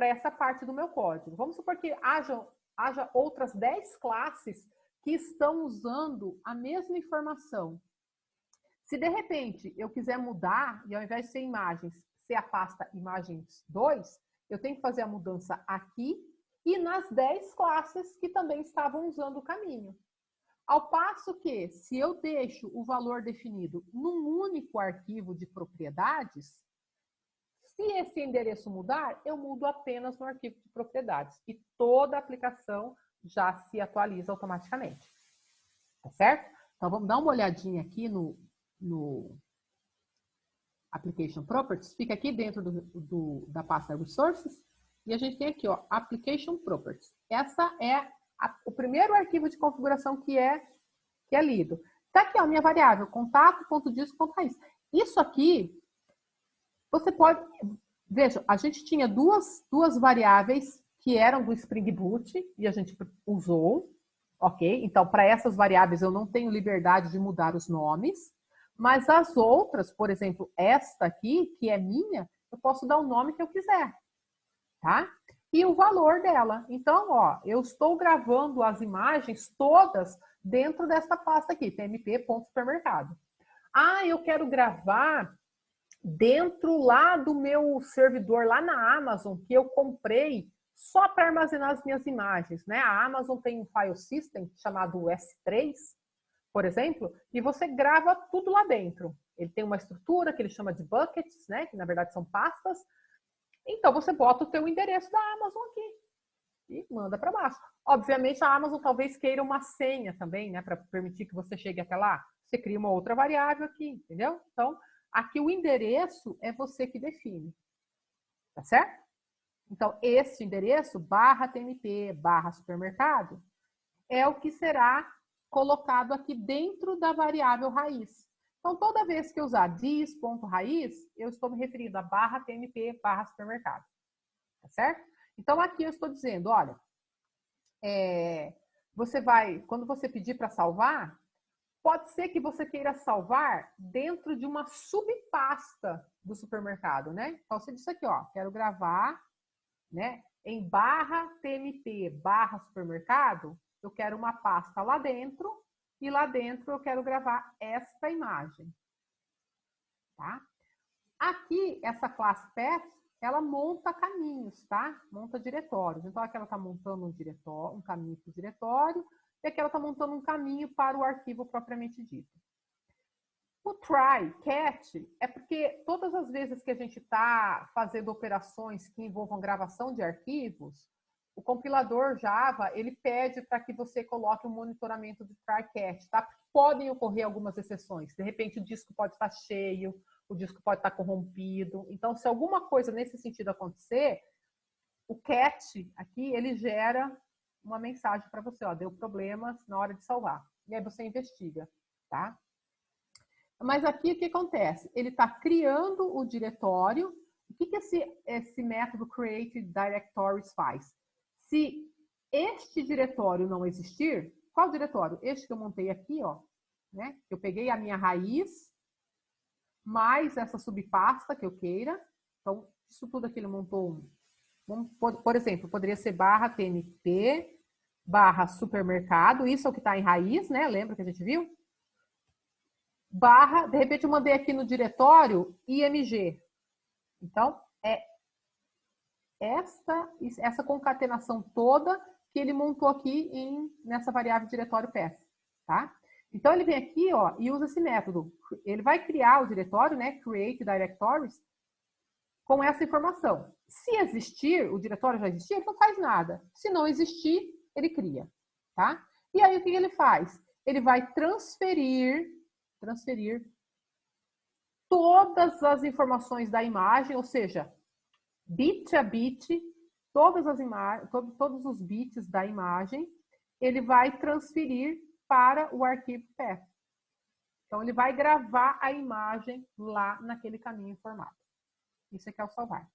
essa parte do meu código. Vamos supor que haja outras 10 classes que estão usando a mesma informação. Se de repente eu quiser mudar, e ao invés de ser imagens, ser a pasta imagens 2, eu tenho que fazer a mudança aqui e nas 10 classes que também estavam usando o caminho. Ao passo que, se eu deixo o valor definido num único arquivo de propriedades, se esse endereço mudar, eu mudo apenas no arquivo de propriedades e toda a aplicação já se atualiza automaticamente. Tá certo? Então, vamos dar uma olhadinha aqui no Application Properties. Fica aqui dentro da pasta Resources e a gente tem aqui, ó, Application Properties. Essa é o primeiro arquivo de configuração que é lido. Tá aqui, ó, minha variável, contato.disco.raiz. Isso aqui, você pode... Veja, a gente tinha duas variáveis que eram do Spring Boot e a gente usou, ok? Então, para essas variáveis eu não tenho liberdade de mudar os nomes, mas as outras, por exemplo, esta aqui, que é minha, eu posso dar o nome que eu quiser, tá? E o valor dela. Então, ó, eu estou gravando as imagens todas dentro dessa pasta aqui, tmp.supermercado. Ah, eu quero gravar dentro lá do meu servidor, lá na Amazon, que eu comprei só para armazenar as minhas imagens, né? A Amazon tem um file system chamado S3, por exemplo, e você grava tudo lá dentro. Ele tem uma estrutura que ele chama de buckets, né? Que na verdade são pastas. Então você bota o teu endereço da Amazon aqui e manda para baixo. Obviamente a Amazon talvez queira uma senha também, né? Para permitir que você chegue até lá. Você cria uma outra variável aqui, entendeu? Então, aqui o endereço é você que define. Tá certo? Então, esse endereço, /tmp, /supermercado, é o que será colocado aqui dentro da variável raiz. Então, toda vez que eu usar dis.raiz, eu estou me referindo a /tmp, /supermercado. Tá certo? Então, aqui eu estou dizendo, olha, você vai, quando você pedir para salvar, pode ser que você queira salvar dentro de uma subpasta do supermercado, né? Então, você disse aqui, ó, quero gravar, né, em /tmp, /supermercado, eu quero uma pasta lá dentro e lá dentro eu quero gravar esta imagem, tá? Aqui, essa classe path, ela monta caminhos, tá? Monta diretórios. Então, aqui ela está montando um caminho para o diretório, e aqui ela está montando um caminho para o arquivo propriamente dito. O try, catch, é porque todas as vezes que a gente está fazendo operações que envolvam gravação de arquivos, o compilador Java, ele pede para que você coloque um monitoramento de try, catch, tá? Podem ocorrer algumas exceções. De repente, o disco pode estar cheio, o disco pode estar corrompido. Então, se alguma coisa nesse sentido acontecer, o catch aqui, ele gera uma mensagem para você, ó, deu problemas na hora de salvar. E aí você investiga, tá? Mas aqui o que acontece? Ele está criando o diretório. O que esse método create directories faz? Se este diretório não existir, qual diretório? Este que eu montei aqui, ó, né? Eu peguei a minha raiz, mais essa subpasta que eu queira. Então, isso tudo aqui ele montou por exemplo, poderia ser /tmp, /supermercado, isso é o que está em raiz, né? Lembra que a gente viu? De repente eu mandei aqui no diretório img. Então, é essa concatenação toda que ele montou aqui nessa variável diretório path, tá? Então, ele vem aqui, ó, e usa esse método. Ele vai criar o diretório, né? Create directories, com essa informação. Se existir, o diretório já existir, ele não faz nada. Se não existir, ele cria, tá? E aí, o que ele faz? Ele vai transferir todas as informações da imagem, ou seja, bit a bit, todos os bits da imagem, ele vai transferir para o arquivo path. Então, ele vai gravar a imagem lá naquele caminho informado. Isso aqui é o salvar.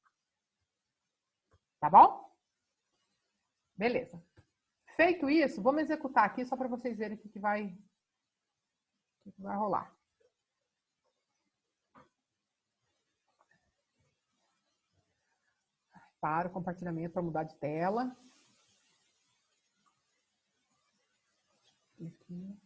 Tá bom? Beleza. Feito isso, vamos executar aqui só para vocês verem o que vai rolar. Para o compartilhamento para mudar de tela. Aqui.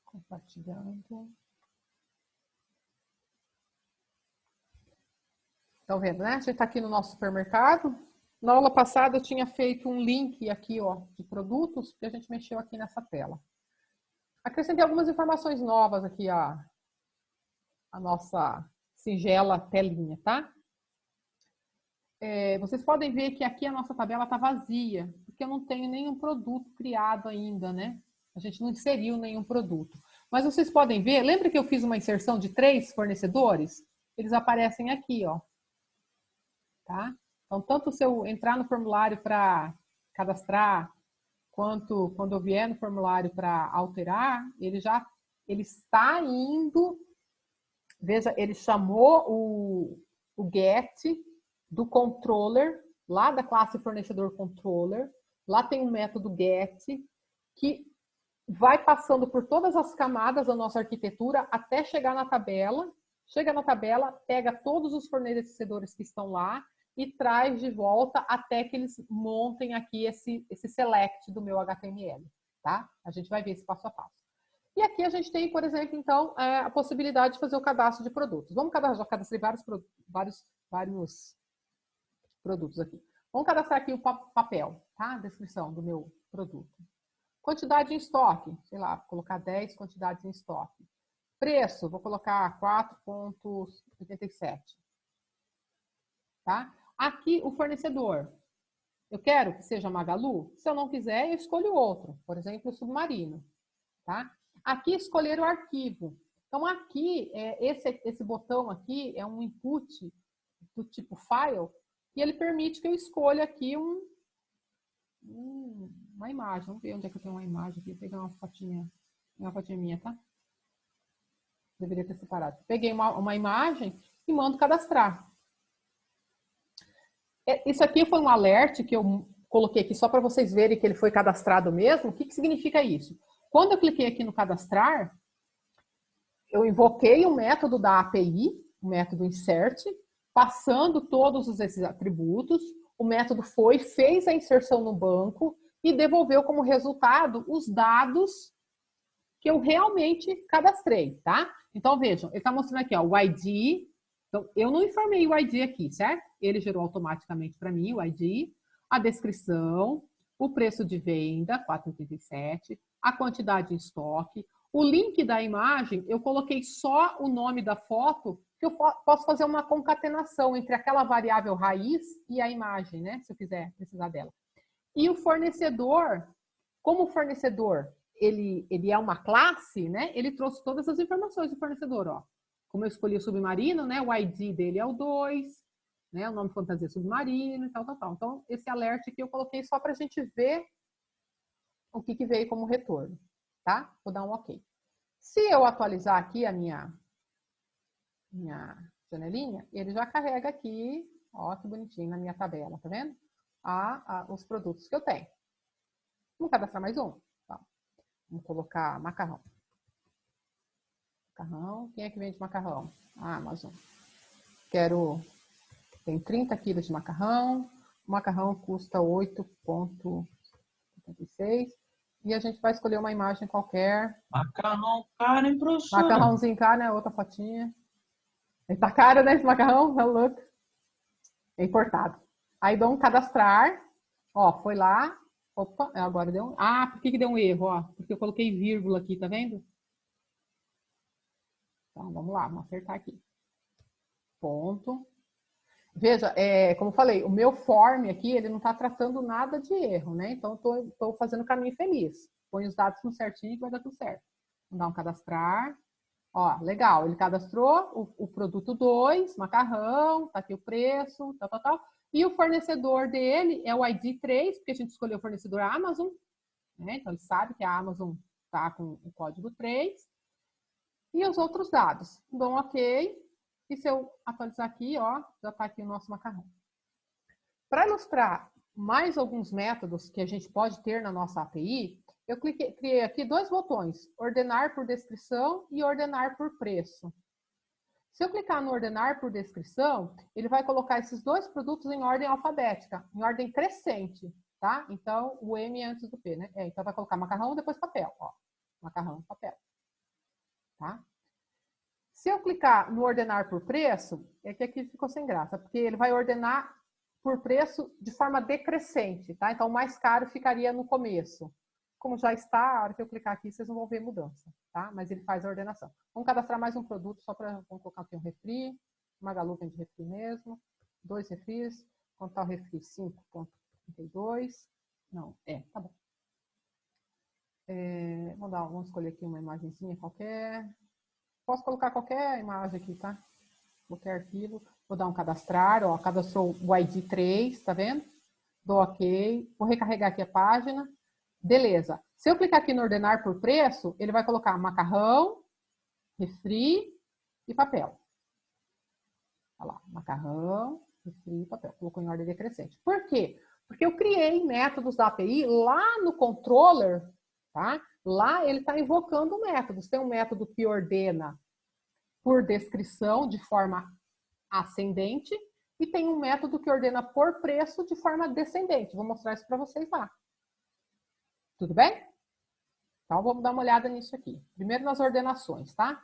Compartilhando. Estão vendo, né? A gente está aqui no nosso supermercado. Na aula passada eu tinha feito um link aqui, ó, de produtos que a gente mexeu aqui nessa tela. Acrescentei algumas informações novas aqui a nossa singela telinha, tá? Vocês podem ver que aqui a nossa tabela está vazia, porque eu não tenho nenhum produto criado ainda, né? A gente não inseriu nenhum produto. Mas vocês podem ver, lembra que eu fiz uma inserção de 3 fornecedores? Eles aparecem aqui, ó. Tá? Então, tanto se eu entrar no formulário para cadastrar, quanto quando eu vier no formulário para alterar, ele está indo. Veja, ele chamou o get do controller, lá da classe fornecedor controller. Lá tem um método get que vai passando por todas as camadas da nossa arquitetura até chegar na tabela. Chega na tabela, pega todos os fornecedores que estão lá e traz de volta até que eles montem aqui esse select do meu HTML, tá? A gente vai ver esse passo a passo. E aqui a gente tem, por exemplo, então, a possibilidade de fazer o cadastro de produtos. Vamos cadastrar vários produtos aqui. Vamos cadastrar aqui o papel, tá? Descrição do meu produto. Quantidade em estoque, sei lá, vou colocar 10 quantidades em estoque. Preço, vou colocar 4,87. Tá? Aqui, o fornecedor. Eu quero que seja Magalu. Se eu não quiser, eu escolho outro. Por exemplo, o Submarino. Tá? Aqui, escolher o arquivo. Então, aqui, esse botão aqui é um input do tipo file e ele permite que eu escolha aqui uma imagem. Vamos ver onde é que eu tenho uma imagem aqui. Vou pegar uma fotinha minha, tá? Deveria ter separado. Peguei uma imagem e mando cadastrar. Isso aqui foi um alert que eu coloquei aqui só para vocês verem que ele foi cadastrado mesmo. O que significa isso? Quando eu cliquei aqui no cadastrar, eu invoquei o método da API, o método insert, passando todos esses atributos. O método fez a inserção no banco e devolveu como resultado os dados que eu realmente cadastrei, tá? Então, vejam, ele está mostrando aqui, ó, o ID. Então, eu não informei o ID aqui, certo? Ele gerou automaticamente para mim o ID, a descrição, o preço de venda, 4,87, a quantidade em estoque, o link da imagem, eu coloquei só o nome da foto, que eu posso fazer uma concatenação entre aquela variável raiz e a imagem, né? Se eu quiser precisar dela. E o fornecedor, como o fornecedor, ele é uma classe, né? Ele trouxe todas as informações do fornecedor, ó. Como eu escolhi o Submarino, né? O ID dele é o 2, né? O nome fantasia Submarino e tal. Então, esse alerta aqui eu coloquei só para a gente ver o que veio como retorno, tá? Vou dar um OK. Se eu atualizar aqui a minha janelinha, ele já carrega aqui, ó, que bonitinho na minha tabela, tá vendo? Os produtos que eu tenho. Vamos cadastrar mais um? Tá. Vamos colocar macarrão. Macarrão. Quem é que vende macarrão? Amazon. Tem 30 quilos de macarrão. O macarrão custa 8,76. E a gente vai escolher uma imagem qualquer. Macarrão caro, hein, professora? Macarrãozinho caro, né? Outra fotinha. Ele tá caro, né, esse macarrão? Look. É importado. Aí dou um cadastrar. Ó, foi lá. Opa, agora deu um... por que deu um erro, ó? Porque eu coloquei vírgula aqui, tá vendo? Então, vamos lá, vamos acertar aqui. Ponto. Veja, como eu falei, o meu form aqui, ele não está tratando nada de erro, né? Então, estou fazendo o caminho feliz. Põe os dados tudo certinho e vai dar tudo certo. Vamos dar um cadastrar. Ó, legal, ele cadastrou o produto 2, macarrão, tá aqui o preço, tal, tal, tal. E o fornecedor dele é o ID 3, porque a gente escolheu o fornecedor Amazon, né? Então, ele sabe que a Amazon tá com o código 3. E os outros dados. Dou um OK. E se eu atualizar aqui, ó, já está aqui o nosso macarrão. Para ilustrar mais alguns métodos que a gente pode ter na nossa API, eu criei aqui 2 botões, ordenar por descrição e ordenar por preço. Se eu clicar no ordenar por descrição, ele vai colocar esses 2 produtos em ordem alfabética, em ordem crescente, tá? Então, o M é antes do P, né? Então, vai colocar macarrão, depois papel, ó. Macarrão, papel. Tá? Se eu clicar no ordenar por preço, é que aqui ficou sem graça, porque ele vai ordenar por preço de forma decrescente, tá? Então, o mais caro ficaria no começo. Como já está, a hora que eu clicar aqui, vocês não vão ver mudança, tá? Mas ele faz a ordenação. Vamos cadastrar mais um produto, só para... Vamos colocar aqui um refri. Magalu vende refri mesmo. 2 refris. Quanto tá o refri? 5,32. Não, tá bom. Vamos escolher aqui uma imagenzinha qualquer. Posso colocar qualquer imagem aqui, tá? Qualquer arquivo. Vou dar um cadastrar, ó, cadastrou o ID 3, tá vendo? Dou OK. Vou recarregar aqui a página. Beleza. Se eu clicar aqui no ordenar por preço, ele vai colocar macarrão, refri e papel. Olha lá, macarrão, refri e papel. Colocou em ordem decrescente. Por quê? Porque eu criei métodos da API lá no controller, tá? Lá ele está invocando métodos. Tem um método que ordena por descrição de forma ascendente e tem um método que ordena por preço de forma descendente. Vou mostrar isso para vocês lá. Tudo bem? Então, vamos dar uma olhada nisso aqui. Primeiro nas ordenações, tá?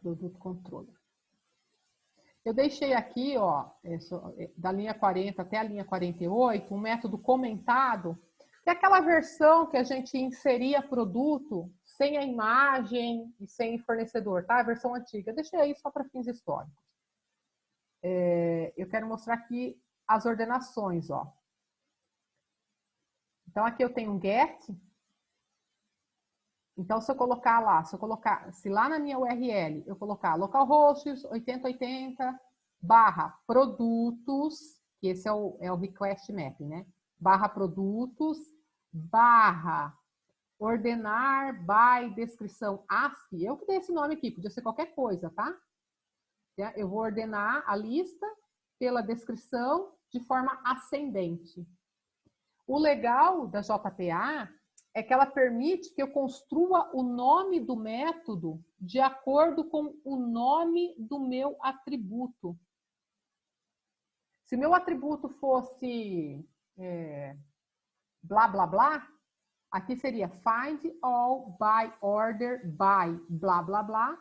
Produto controller. Eu deixei aqui, ó, da linha 40 até a linha 48, um método comentado, que é aquela versão que a gente inseria produto sem a imagem e sem fornecedor, tá? A versão antiga. Eu deixei aí só para fins históricos. Eu quero mostrar aqui as ordenações, ó. Então, aqui eu tenho um get. Então, se eu colocar lá, se lá na minha URL eu colocar localhost 8080 barra produtos, que esse é o request map, né? Barra produtos, barra ordenar by descrição ASCII. Eu que dei esse nome aqui, podia ser qualquer coisa, tá? Eu vou ordenar a lista pela descrição de forma ascendente. O legal da JPA é que ela permite que eu construa o nome do método de acordo com o nome do meu atributo. Se meu atributo fosse blá, blá, blá, aqui seria find all by order by blá, blá, blá,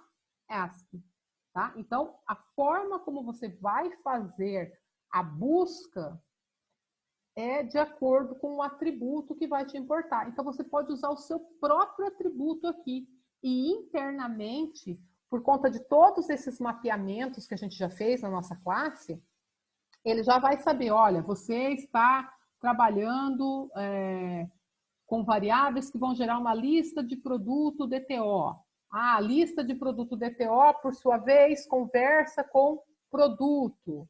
ASCII. Tá? Então, a forma como você vai fazer a busca é de acordo com o atributo que vai te importar. Então, você pode usar o seu próprio atributo aqui. E internamente, por conta de todos esses mapeamentos que a gente já fez na nossa classe, ele já vai saber, olha, você está trabalhando com variáveis que vão gerar uma lista de produto DTO. A lista de produto DTO, por sua vez, conversa com produto,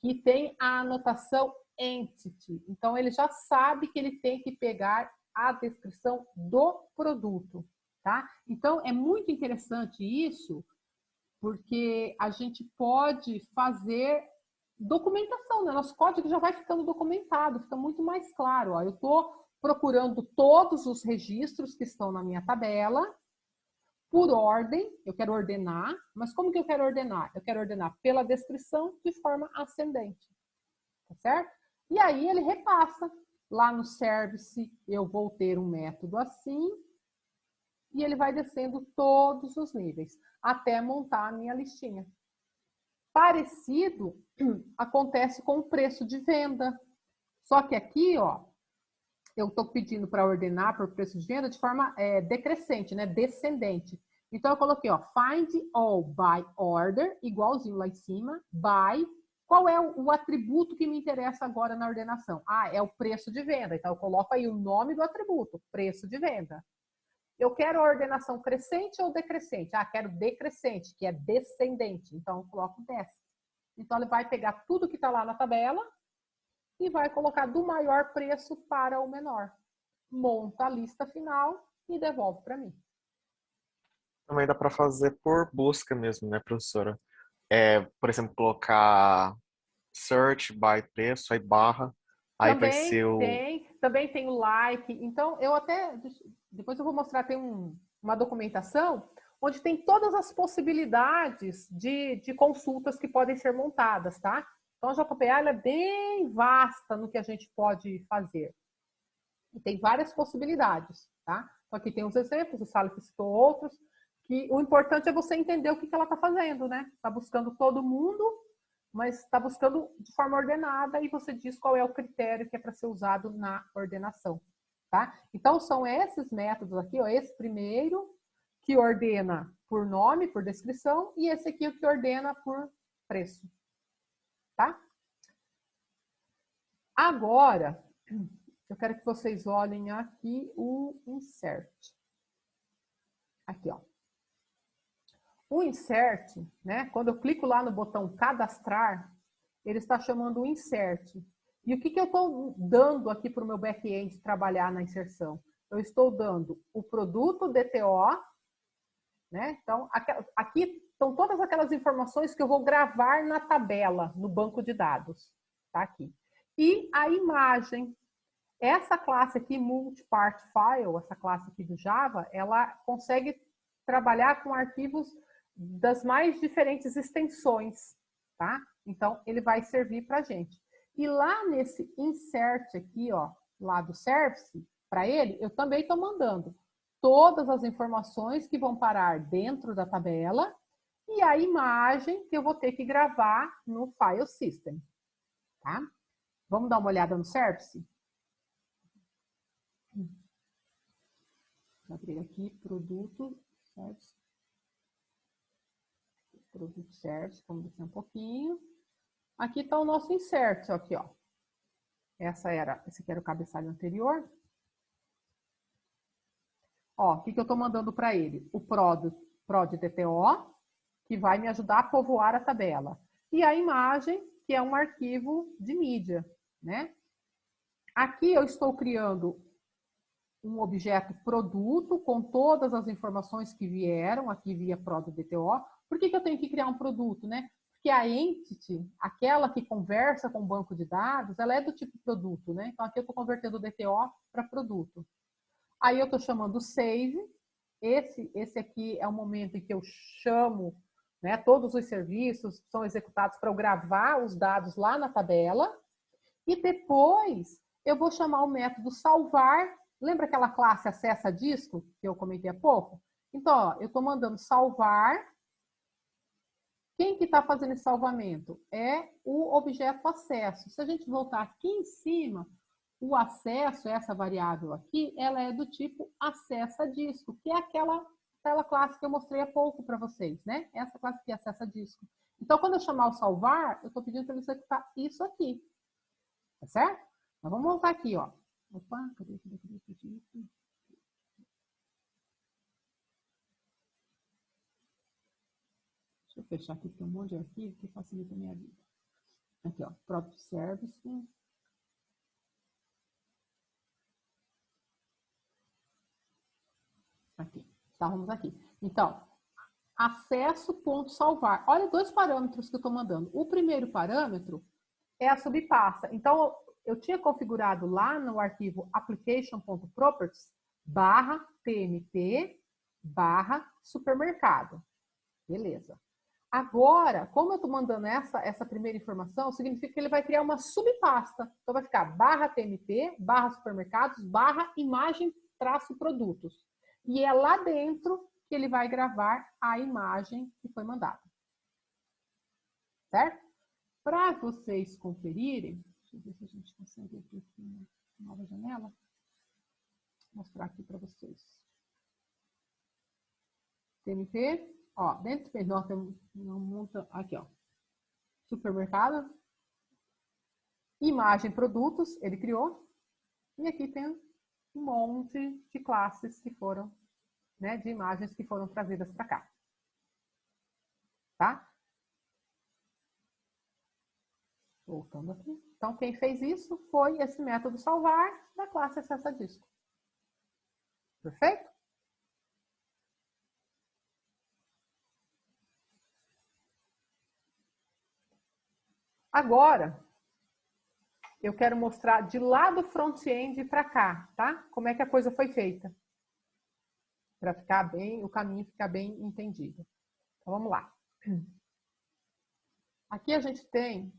que tem a anotação entity. Então, ele já sabe que ele tem que pegar a descrição do produto, tá? Então, é muito interessante isso, porque a gente pode fazer documentação, né? Nosso código já vai ficando documentado, fica muito mais claro. Ó. Eu estou procurando todos os registros que estão na minha tabela, por ordem, eu quero ordenar, mas como que eu quero ordenar? Eu quero ordenar pela descrição de forma ascendente, tá certo? E aí ele repassa. Lá no service eu vou ter um método assim e ele vai descendo todos os níveis até montar a minha listinha. Parecido acontece com o preço de venda. Só que aqui, ó, eu estou pedindo para ordenar por preço de venda de forma decrescente, né? Descendente. Então, eu coloquei, ó, find all by order, igualzinho lá em cima, by. Qual é o atributo que me interessa agora na ordenação? Ah, é o preço de venda. Então, eu coloco aí o nome do atributo, preço de venda. Eu quero a ordenação crescente ou decrescente? Ah, quero decrescente, que é descendente. Então, eu coloco desce. Então, ele vai pegar tudo que está lá na tabela e vai colocar do maior preço para o menor. Monta a lista final e devolve para mim. Também dá para fazer por busca mesmo, né, professora? Por exemplo, colocar search by preço, aí barra, aí vai ser Também tem o like. Então, eu até, depois eu vou mostrar, tem uma documentação onde tem todas as possibilidades de consultas que podem ser montadas, tá? Então, a JPA ela é bem vasta no que a gente pode fazer. E tem várias possibilidades, tá? Então, aqui tem os exemplos, o Salif citou outros, que o importante é você entender o que ela está fazendo, né? Está buscando todo mundo, mas está buscando de forma ordenada e você diz qual é o critério que é para ser usado na ordenação, tá? Então, são esses métodos aqui, ó, esse primeiro, que ordena por nome, por descrição, e esse aqui que ordena por preço, tá? Agora, eu quero que vocês olhem aqui o insert. Aqui, ó. O insert, né? Quando eu clico lá no botão cadastrar, ele está chamando o insert. E o que eu estou dando aqui para o meu back-end trabalhar na inserção? Eu estou dando o produto DTO, né? Então, aqui estão todas aquelas informações que eu vou gravar na tabela, no banco de dados. Tá aqui. E a imagem. Essa classe aqui, multipart file, essa classe aqui do Java, ela consegue trabalhar com arquivos das mais diferentes extensões, tá? Então, ele vai servir para a gente. E lá nesse insert aqui, ó, lá do service, para ele, eu também estou mandando todas as informações que vão parar dentro da tabela e a imagem que eu vou ter que gravar no file system, tá? Vamos dar uma olhada no service? Vou abrir aqui, produto, service. Produto service, vamos descer um pouquinho. Aqui está o nosso insert, aqui, ó. Esse aqui era o cabeçalho anterior. Ó, o que eu estou mandando para ele? O prod DTO, que vai me ajudar a povoar a tabela. E a imagem, que é um arquivo de mídia, né? Aqui eu estou criando um objeto produto com todas as informações que vieram aqui via prod DTO. Por que eu tenho que criar um produto, né? Porque a entity, aquela que conversa com o banco de dados, ela é do tipo produto, né? Então aqui eu estou convertendo o DTO para produto. Aí eu estou chamando save. Esse aqui é o momento em que eu chamo, né? Todos os serviços são executados para eu gravar os dados lá na tabela. E depois eu vou chamar o método salvar. Lembra aquela classe acessa disco que eu comentei há pouco? Então, ó, eu estou mandando salvar. Quem que está fazendo esse salvamento? É o objeto acesso. Se a gente voltar aqui em cima, o acesso, essa variável aqui, ela é do tipo acessa disco, que é aquela classe que eu mostrei há pouco para vocês, né? Essa classe que acessa disco. Então, quando eu chamar o salvar, eu estou pedindo para ele executar isso aqui. Tá certo? Mas vamos voltar aqui, ó. Opa, cadê? Deixa eu fechar aqui, tem um monte de arquivo que facilita a minha vida. Aqui, ó, próprio service. Aqui, estávamos aqui. Então, acesso.salvar. Olha dois parâmetros que eu estou mandando. O primeiro parâmetro é a subpasta. Então, eu tinha configurado lá no arquivo application.properties /tmp/supermercado. Beleza. Agora, como eu estou mandando essa primeira informação, significa que ele vai criar uma subpasta. Então, vai ficar /tmp, /supermercados, /imagem-produtos. E é lá dentro que ele vai gravar a imagem que foi mandada. certo? Para vocês conferirem, deixa eu ver se a gente consegue abrir aqui uma nova janela. Vou mostrar aqui para vocês. TMP, ó, dentro do PNO tem uma monta, aqui, ó, supermercado, imagem, produtos, ele criou, e aqui tem um monte de classes que foram, né, de imagens que foram trazidas para cá. Tá? Voltando aqui. Então, quem fez isso foi esse método salvar da classe acesso a disco. Perfeito? Agora, eu quero mostrar de lá do front-end para cá, tá? Como é que a coisa foi feita. Para ficar bem, o caminho ficar bem entendido. Então, vamos lá. Aqui a gente tem...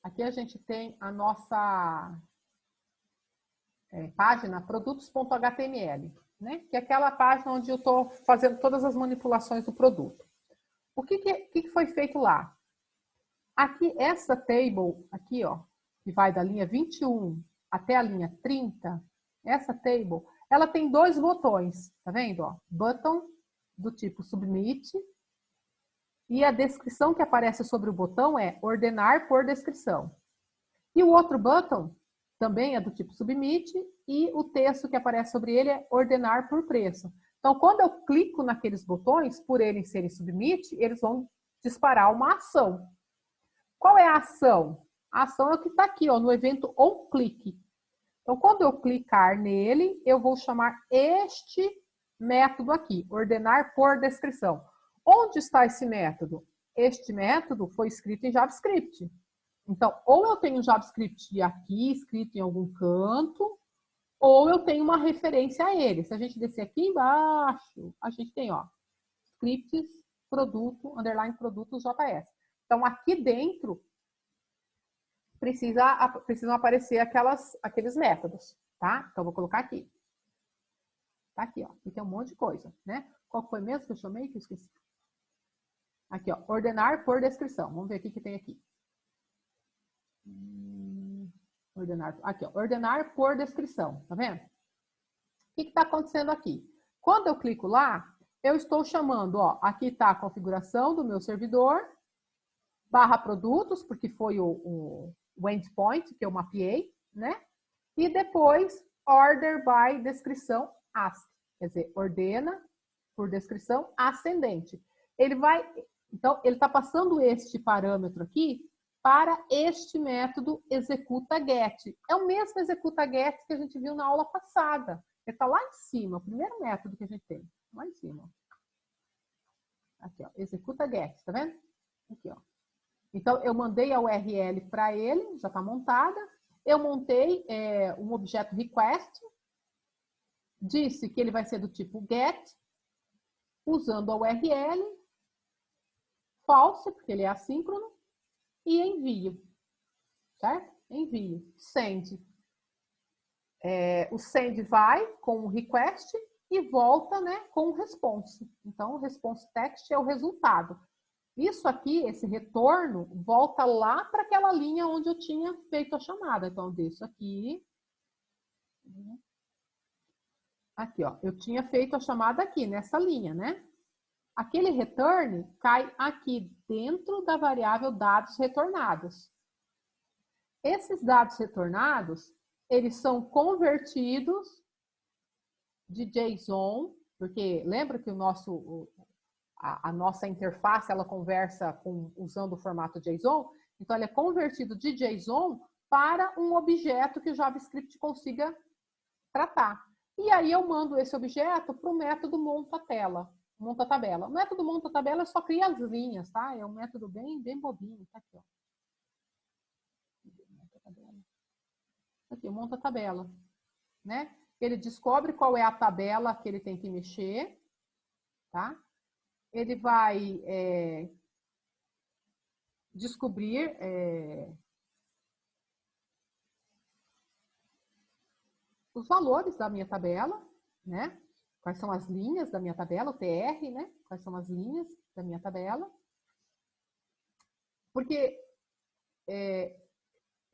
Aqui a gente tem a nossa página produtos.html, né? Que é aquela página onde eu estou fazendo todas as manipulações do produto. O que foi feito lá? Aqui, essa table, aqui, ó, que vai da linha 21 até a linha 30, essa table, ela tem dois botões, tá vendo? Ó? Button do tipo submit, e a descrição que aparece sobre o botão é ordenar por descrição. E o outro button também é do tipo submit, e o texto que aparece sobre ele é ordenar por preço. Então, quando eu clico naqueles botões, por eles serem submit, eles vão disparar uma ação. Qual é a ação? A ação é o que está aqui, ó, no evento onClick. Então, quando eu clicar nele, eu vou chamar este método aqui, ordenar por descrição. Onde está esse método? Este método foi escrito em JavaScript. Então, ou eu tenho JavaScript aqui, escrito em algum canto, ou eu tenho uma referência a ele. Se a gente descer aqui embaixo, a gente tem, ó, scripts, produto, underline produtos, JS. Então, aqui dentro, precisam aparecer aqueles métodos, tá? Então, vou colocar aqui. Tá aqui, ó. Aqui tem um monte de coisa, né? Qual foi mesmo que eu chamei? Que eu esqueci. Aqui, ó. Ordenar por descrição. Vamos ver o que tem aqui. Ordenar. Aqui, ó. Ordenar por descrição. Tá vendo? O que está acontecendo aqui? Quando eu clico lá, eu estou chamando, ó. Aqui está a configuração do meu servidor, barra produtos, porque foi o endpoint que eu mapeei, né? E depois, order by descrição ask. Quer dizer, ordena por descrição ascendente. Então, ele está passando este parâmetro aqui para este método executa get. É o mesmo executa get que a gente viu na aula passada. Ele está lá em cima, o primeiro método que a gente tem. Lá em cima. Aqui, ó, executa get, tá vendo? Aqui, ó. Então, eu mandei a URL para ele, já está montada. Eu montei um objeto request, disse que ele vai ser do tipo get, usando a URL, false, porque ele é assíncrono, e envio, certo? Envio, send. O send vai com o request e volta, né, com o response. Então, o response text é o resultado. Isso aqui, esse retorno, volta lá para aquela linha onde eu tinha feito a chamada. Então, eu desço aqui. Aqui, ó. Eu tinha feito a chamada aqui, nessa linha, né? Aquele return cai aqui dentro da variável dados retornados. Esses dados retornados, eles são convertidos de JSON, porque lembra que a nossa interface, ela conversa usando o formato JSON, então ele é convertido de JSON para um objeto que o JavaScript consiga tratar. E aí eu mando esse objeto para o método monta-tabela. O método monta-tabela só cria as linhas, tá? É um método bem bobinho, tá aqui, ó. Aqui, o monta-tabela, né? Ele descobre qual é a tabela que ele tem que mexer, tá? Ele vai descobrir os valores da minha tabela, né? Quais são as linhas da minha tabela, o TR, né? Quais são as linhas. da minha tabela. Porque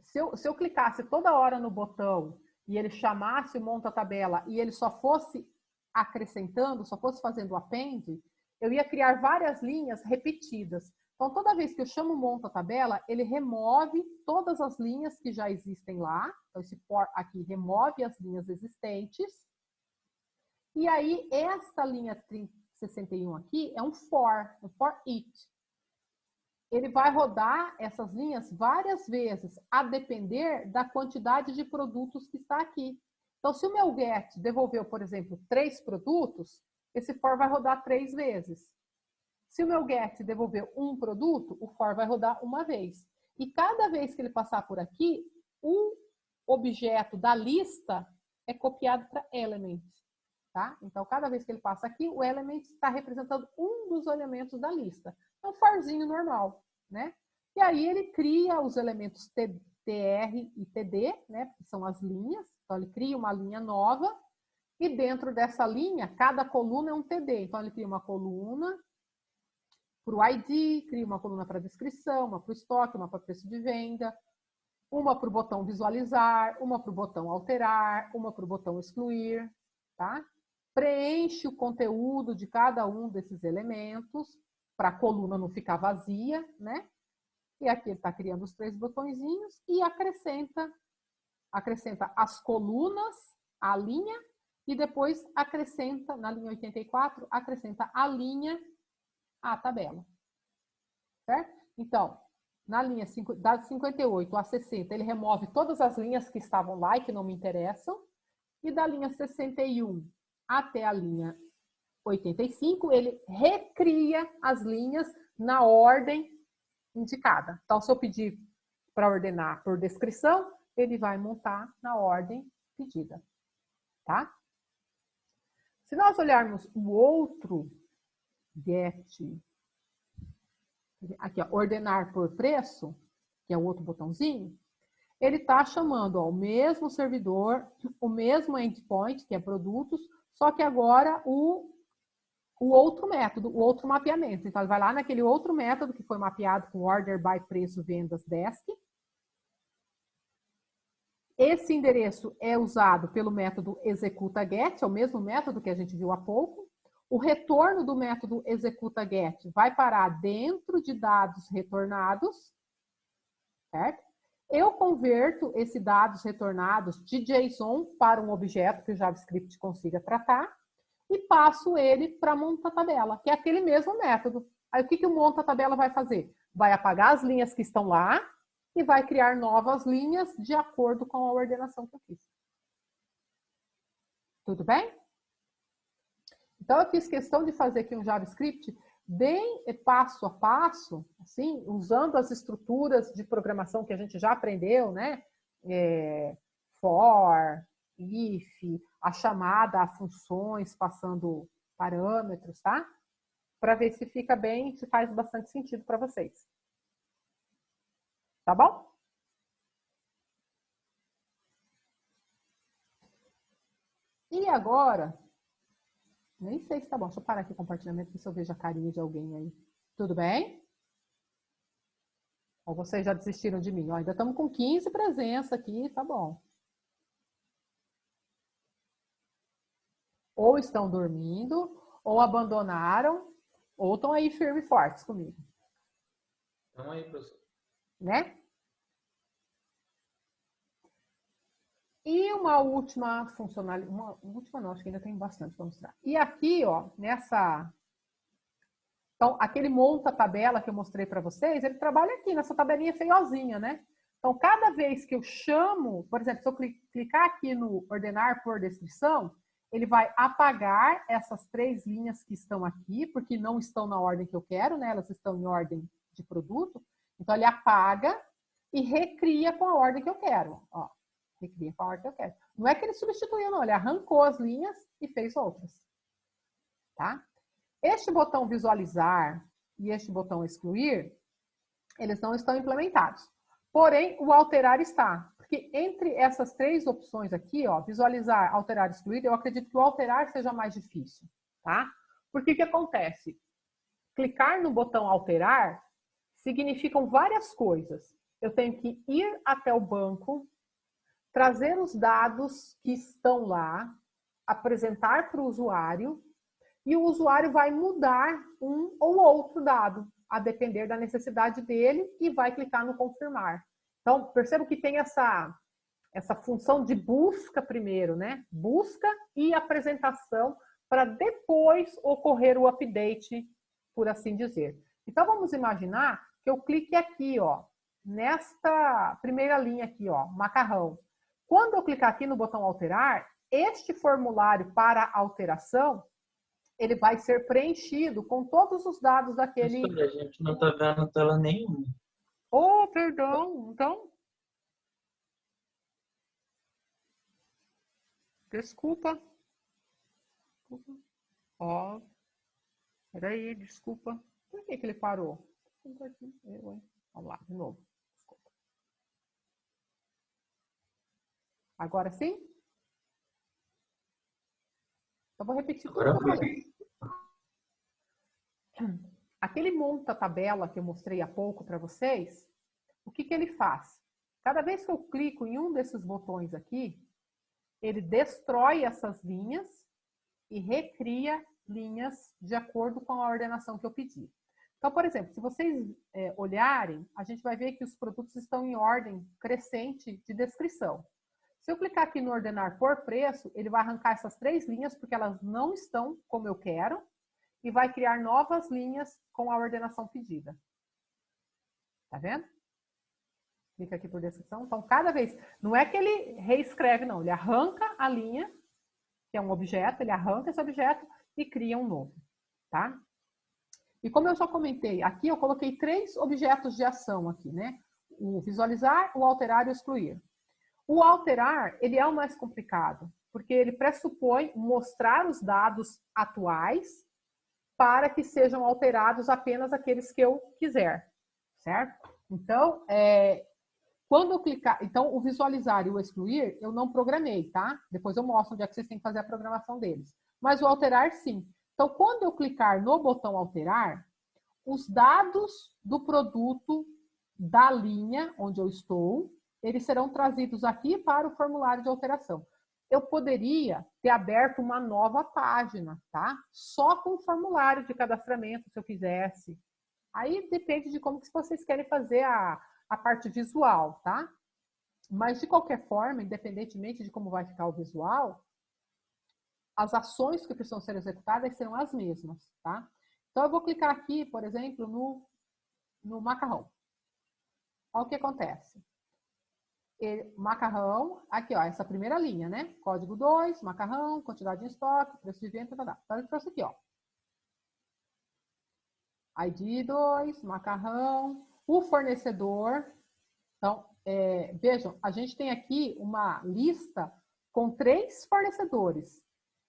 se eu clicasse toda hora no botão e ele chamasse o monta tabela e ele só fosse acrescentando, só fosse fazendo o append, eu ia criar várias linhas repetidas. Então, toda vez que eu chamo monta tabela, ele remove todas as linhas que já existem lá. Então, esse for aqui remove as linhas existentes. E aí, esta linha 61 aqui é um for each. Ele vai rodar essas linhas várias vezes, a depender da quantidade de produtos que está aqui. Então, se o meu get devolveu, por exemplo, 3 produtos, esse for vai rodar 3 vezes. Se o meu get devolveu um produto, o for vai rodar uma vez. E cada vez que ele passar por aqui, o objeto da lista é copiado para element. Tá? Então, cada vez que ele passa aqui, o element está representando um dos elementos da lista. É um forzinho normal, né? E aí ele cria os elementos TR e TD, né? Que são as linhas. Então, ele cria uma linha nova e dentro dessa linha, cada coluna é um TD. Então, ele cria uma coluna para o ID, cria uma coluna para descrição, uma para o estoque, uma para preço de venda, uma para o botão visualizar, uma para o botão alterar, uma para o botão excluir, tá? Preenche o conteúdo de cada um desses elementos para a coluna não ficar vazia, né? E aqui ele está criando os 3 botõezinhos e acrescenta as colunas, a linha, e depois acrescenta, na linha 84, acrescenta a linha à tabela. Certo? Então, na linha da 58 a 60, ele remove todas as linhas que estavam lá e que não me interessam. E da linha 61 até a linha 85, ele recria as linhas na ordem indicada. Então, se eu pedir para ordenar por descrição, ele vai montar na ordem pedida. Tá? Se nós olharmos o outro get, aqui, ó, ordenar por preço, que é o outro botãozinho, ele está chamando ó, o mesmo servidor, o mesmo endpoint, que é produtos, só que agora o outro método, o outro mapeamento. Então, ele vai lá naquele outro método que foi mapeado com order by preço vendas desk. Esse endereço é usado pelo método executa_get, é o mesmo método que a gente viu há pouco. O retorno do método executa_get vai parar dentro de dados retornados, certo? Eu converto esses dados retornados de JSON para um objeto que o JavaScript consiga tratar e passo ele para monta tabela, que é aquele mesmo método. Aí o que o monta tabela vai fazer? Vai apagar as linhas que estão lá e vai criar novas linhas de acordo com a ordenação que eu fiz. Tudo bem? Então, eu fiz questão de fazer aqui um JavaScript bem passo a passo, assim, usando as estruturas de programação que a gente já aprendeu, né? For, if, a chamada a funções, passando parâmetros, tá? Para ver se fica bem, se faz bastante sentido para vocês. Tá bom? E agora... Nem sei se tá bom. Deixa eu parar aqui o compartilhamento, ver se eu vejo a carinha de alguém aí. Tudo bem? Ou vocês já desistiram de mim? Ó, ainda estamos com 15 presenças aqui, tá bom. Ou estão dormindo, ou abandonaram, ou estão aí firmes e fortes comigo. Estão aí, professor. Né? E uma última funcionalidade, uma última não, acho que ainda tem bastante para mostrar. E aqui, ó, nessa... Então, aquele monta tabela que eu mostrei para vocês, ele trabalha aqui, nessa tabelinha feiozinha, né? Então, cada vez que eu chamo, por exemplo, se eu clicar aqui no ordenar por descrição, ele vai apagar essas 3 linhas que estão aqui, porque não estão na ordem que eu quero, né? Elas estão em ordem de produto. Então, ele apaga e recria com a ordem que eu quero, ó. Recria com a ordem que eu quero. Não é que ele substituiu, não. Ele arrancou as linhas e fez outras. Tá? Este botão visualizar e este botão excluir, eles não estão implementados. Porém, o alterar está. Porque entre essas 3 opções aqui, ó, visualizar, alterar, excluir, eu acredito que o alterar seja mais difícil. Tá? Porque o que acontece? clicar no botão alterar significam várias coisas. Eu tenho que ir até o banco, trazer os dados que estão lá, apresentar para o usuário, e o usuário vai mudar um ou outro dado, a depender da necessidade dele, e vai clicar no confirmar. Então, percebo que tem essa função de busca primeiro, né? Busca e apresentação, para depois ocorrer o update, por assim dizer. Então, vamos imaginar que eu clique aqui, ó, nesta primeira linha aqui, ó, macarrão. Quando eu clicar aqui no botão alterar, este formulário para alteração, ele vai ser preenchido com todos os dados daquele... A gente não tá vendo tela nenhuma. Oh, perdão. Então... Desculpa. Ó. Peraí, desculpa. Por que ele parou? Vamos lá, de novo. Desculpa. Agora sim? Eu vou repetir tudo outra vez. Aquele monta-tabela que eu mostrei há pouco para vocês, o que ele faz? Cada vez que eu clico em um desses botões aqui, ele destrói essas linhas e recria linhas de acordo com a ordenação que eu pedi. Então, por exemplo, se vocês olharem, a gente vai ver que os produtos estão em ordem crescente de descrição. Se eu clicar aqui no ordenar por preço, ele vai arrancar essas 3 linhas, porque elas não estão como eu quero, e vai criar novas linhas com a ordenação pedida. Tá vendo? Clica aqui por descrição. Então, cada vez... Não é que ele reescreve, não. Ele arranca a linha, que é um objeto, ele arranca esse objeto e cria um novo. Tá? E como eu já comentei, aqui eu coloquei 3 objetos de ação aqui, né? O visualizar, o alterar e o excluir. O alterar, ele é o mais complicado, porque ele pressupõe mostrar os dados atuais para que sejam alterados apenas aqueles que eu quiser, certo? Então, quando eu clicar... Então, o visualizar e o excluir, eu não programei, tá? Depois eu mostro onde é que vocês têm que fazer a programação deles. Mas o alterar, sim. Então, quando eu clicar no botão alterar, os dados do produto da linha onde eu estou, eles serão trazidos aqui para o formulário de alteração. Eu poderia ter aberto uma nova página, tá? Só com o formulário de cadastramento, se eu quisesse. Aí depende de como que vocês querem fazer a parte visual, tá? Mas, de qualquer forma, independentemente de como vai ficar o visual, as ações que precisam ser executadas serão as mesmas, tá? Então, eu vou clicar aqui, por exemplo, no macarrão. Olha o que acontece. Macarrão, aqui, ó, essa primeira linha, né? Código 2, macarrão, quantidade em estoque, preço de venda, tá. Então, ele trouxe aqui, ó. ID 2, macarrão, o fornecedor. Então, vejam, a gente tem aqui uma lista com 3 fornecedores.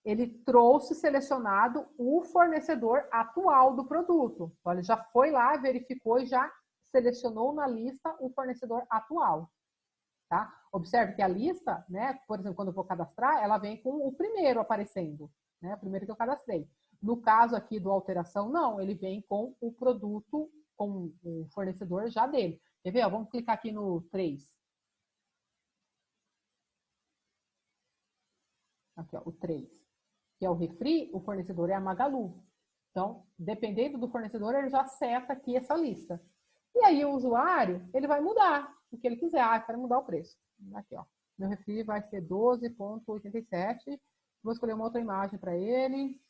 Ele trouxe selecionado o fornecedor atual do produto. Então, ele já foi lá, verificou e já selecionou na lista o fornecedor atual. Tá? Observe que a lista, né, por exemplo, quando eu vou cadastrar, ela vem com o primeiro aparecendo, né, o primeiro que eu cadastrei. No caso aqui do alteração, não, ele vem com o produto, com o fornecedor já dele. Quer ver? Ó, vamos clicar aqui no 3. Aqui, ó, o 3. Que é o refri, o fornecedor é a Magalu. Então, dependendo do fornecedor, ele já seta aqui essa lista. E aí o usuário, ele vai mudar o que ele quiser. Ah, eu quero mudar o preço. Aqui, ó. Meu refri vai ser 12,87. Vou escolher uma outra imagem para ele.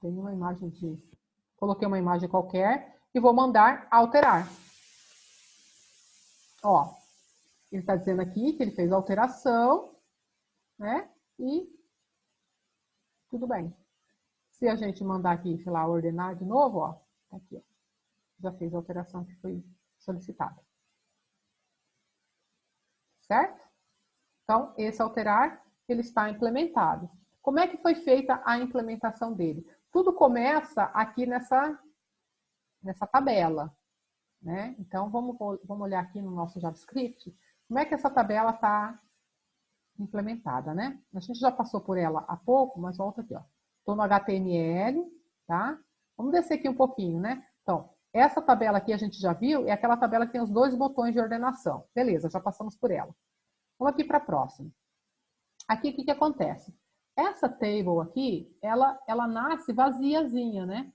Tem uma imagem de... Coloquei uma imagem qualquer e vou mandar alterar. Ó, ele está dizendo aqui que ele fez a alteração, né? E tudo bem. Se a gente mandar aqui, sei lá, ordenar de novo, ó, tá aqui, ó. Já fez a alteração que foi solicitada. Certo? Então, esse alterar, ele está implementado. Como é que foi feita a implementação dele? Tudo começa aqui nessa tabela, né? Então, vamos olhar aqui no nosso JavaScript, como é que essa tabela está implementada, né? A gente já passou por ela há pouco, mas volta aqui, ó. Estou no HTML, tá? Vamos descer aqui um pouquinho, né? Então, essa tabela aqui a gente já viu, é aquela tabela que tem os 2 botões de ordenação. Beleza, já passamos por ela. Vamos aqui para a próxima. Aqui, o que acontece? Essa table aqui, ela nasce vaziazinha, né?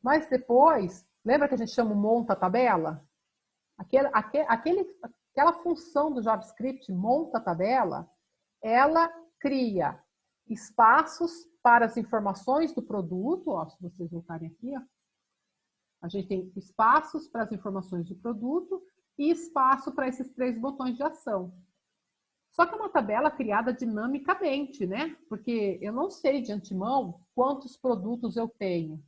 Mas depois, lembra que a gente chama o monta tabela? Aquela função do JavaScript monta tabela, ela cria espaços para as informações do produto. Ó, se vocês voltarem aqui, ó, a gente tem espaços para as informações do produto e espaço para esses 3 botões de ação. Só que é uma tabela criada dinamicamente, né? Porque eu não sei de antemão quantos produtos eu tenho.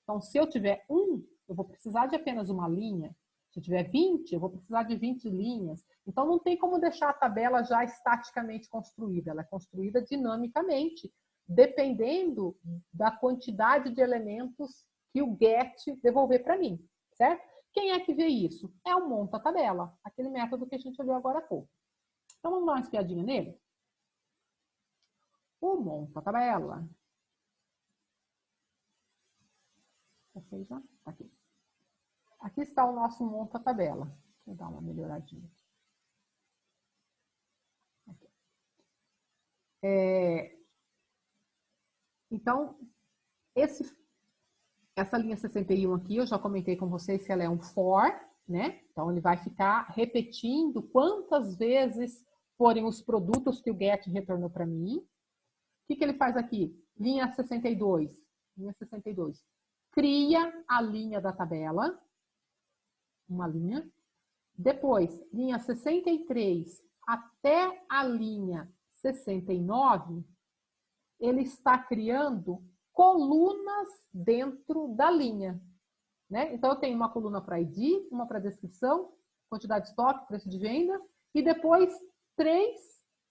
Então, se eu tiver 1, eu vou precisar de apenas uma linha. Se eu tiver 20, eu vou precisar de 20 linhas. Então, não tem como deixar a tabela já estaticamente construída. Ela é construída dinamicamente, dependendo da quantidade de elementos que o get devolver para mim, certo? Quem é que vê isso? É o monta-tabela, aquele método que a gente olhou agora há pouco. Então, vamos dar uma espiadinha nele? O monta-tabela. Já? Aqui. Aqui está o nosso monta-tabela. Deixa eu dar uma melhoradinha. Aqui. Então, essa linha 61 aqui, eu já comentei com vocês que ela é um for, né? Então, ele vai ficar repetindo quantas vezes forem os produtos que o get retornou para mim. O que ele faz aqui? Linha 62. Linha 62. Cria a linha da tabela. Uma linha. Depois, linha 63 até a linha 69, ele está criando colunas dentro da linha, né? Então, eu tenho uma coluna para ID, uma para descrição, quantidade de estoque, preço de venda, e depois 3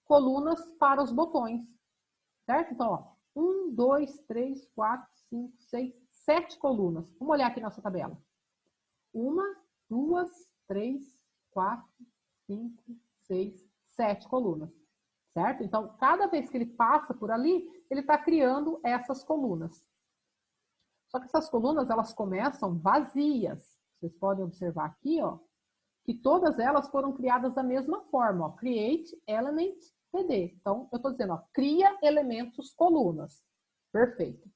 colunas para os botões, certo? Então, ó, 1, 2, 3, 4, 5, 6, 7 colunas. Vamos olhar aqui nossa tabela. 1, 2, 3, 4, 5, 6, 7 colunas, certo? Então, cada vez que ele passa por ali, ele está criando essas colunas. Só que essas colunas, elas começam vazias. Vocês podem observar aqui, ó, que todas elas foram criadas da mesma forma, ó, create element td. Então, eu estou dizendo, ó, cria elementos colunas. Perfeito.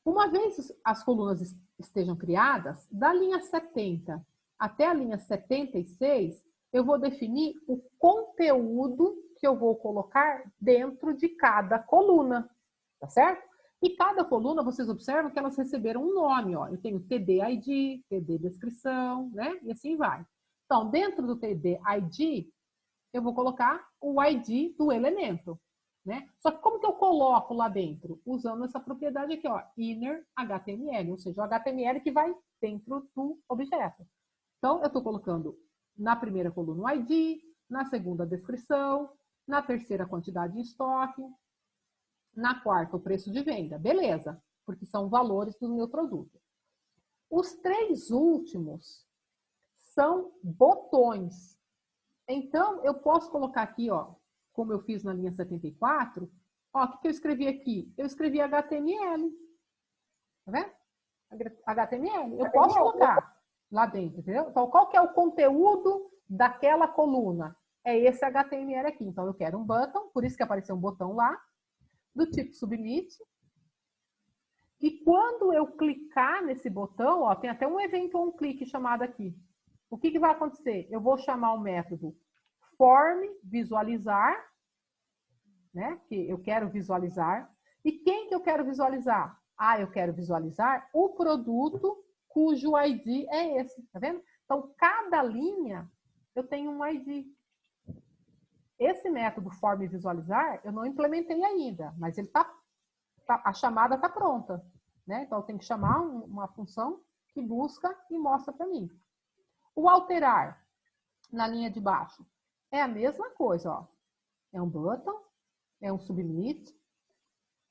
Uma vez as colunas estejam criadas, da linha 70 até a linha 76, eu vou definir o conteúdo que eu vou colocar dentro de cada coluna, tá certo? E cada coluna, vocês observam que elas receberam um nome, ó. Eu tenho TD ID, TD descrição, né? E assim vai. Então, dentro do TD ID, eu vou colocar o ID do elemento, né? Só que como que eu coloco lá dentro? Usando essa propriedade aqui, ó, inner HTML, ou seja, o HTML que vai dentro do objeto. Então, eu estou colocando na primeira coluna o ID, na segunda a descrição, na terceira a quantidade em estoque, na quarta o preço de venda. Beleza, porque são valores do meu produto. Os 3 últimos são botões. Então, eu posso colocar aqui, ó, como eu fiz na linha 74, ó, o que eu escrevi aqui? Eu escrevi HTML. Tá vendo? HTML. Eu posso colocar lá dentro, entendeu? Então, qual que é o conteúdo daquela coluna? É esse HTML aqui. Então, eu quero um button, por isso que apareceu um botão lá, do tipo submit. E quando eu clicar nesse botão, ó, tem até um evento on click chamado aqui. O que vai acontecer? Eu vou chamar o método form visualizar, né? Que eu quero visualizar. E quem que eu quero visualizar? Ah, eu quero visualizar o produto cujo ID é esse, tá vendo? Então, cada linha eu tenho um ID. Esse método form visualizar eu não implementei ainda, mas ele a chamada está pronta, né? Então, eu tenho que chamar uma função que busca e mostra para mim. O alterar na linha de baixo é a mesma coisa, ó. É um button, é um submit.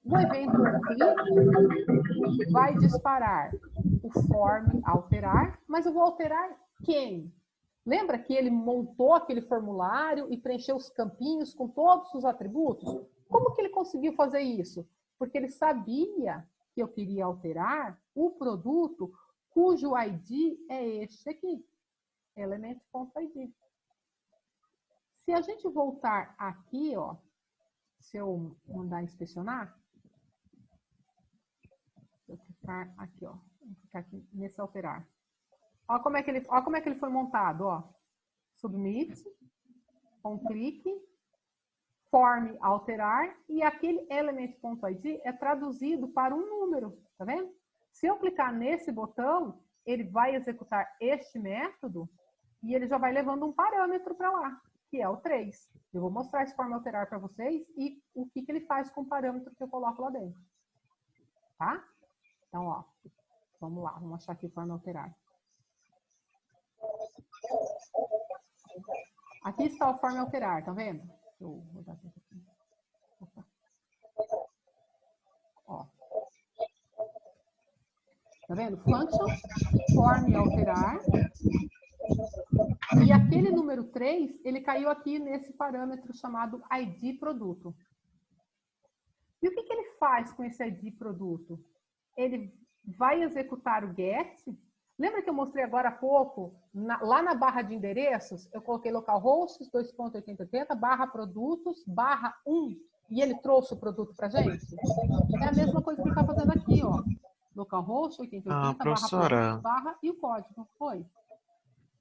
O evento click vai disparar o form alterar, mas eu vou alterar quem? Lembra que ele montou aquele formulário e preencheu os campinhos com todos os atributos? Como que ele conseguiu fazer isso? Porque ele sabia que eu queria alterar o produto cujo ID é este aqui, element.id. Se a gente voltar aqui, ó, se eu mandar inspecionar, vou clicar aqui, ó, vou clicar aqui nesse alterar. Ó como é que ele foi montado, ó. Submit, com clique, form alterar, e aquele element.id é traduzido para um número, tá vendo? Se eu clicar nesse botão, ele vai executar este método e ele já vai levando um parâmetro para lá, que é o 3. Eu vou mostrar esse form alterar para vocês e o que ele faz com o parâmetro que eu coloco lá dentro. Tá? Então, ó, vamos lá, vamos achar aqui o form alterar. Aqui está o form alterar, tá vendo? Deixa eu rodar aqui. Opa. Ó. Tá vendo? Function, form alterar. E aquele número 3, ele caiu aqui nesse parâmetro chamado ID produto. E o que ele faz com esse ID produto? Ele vai executar o get. Lembra que eu mostrei agora há pouco, lá na barra de endereços, eu coloquei localhost 2.8080 barra produtos barra 1 e ele trouxe o produto para gente? É a mesma coisa que ele está fazendo aqui, ó. Localhost 8080 barra produtos barra e o código. Foi.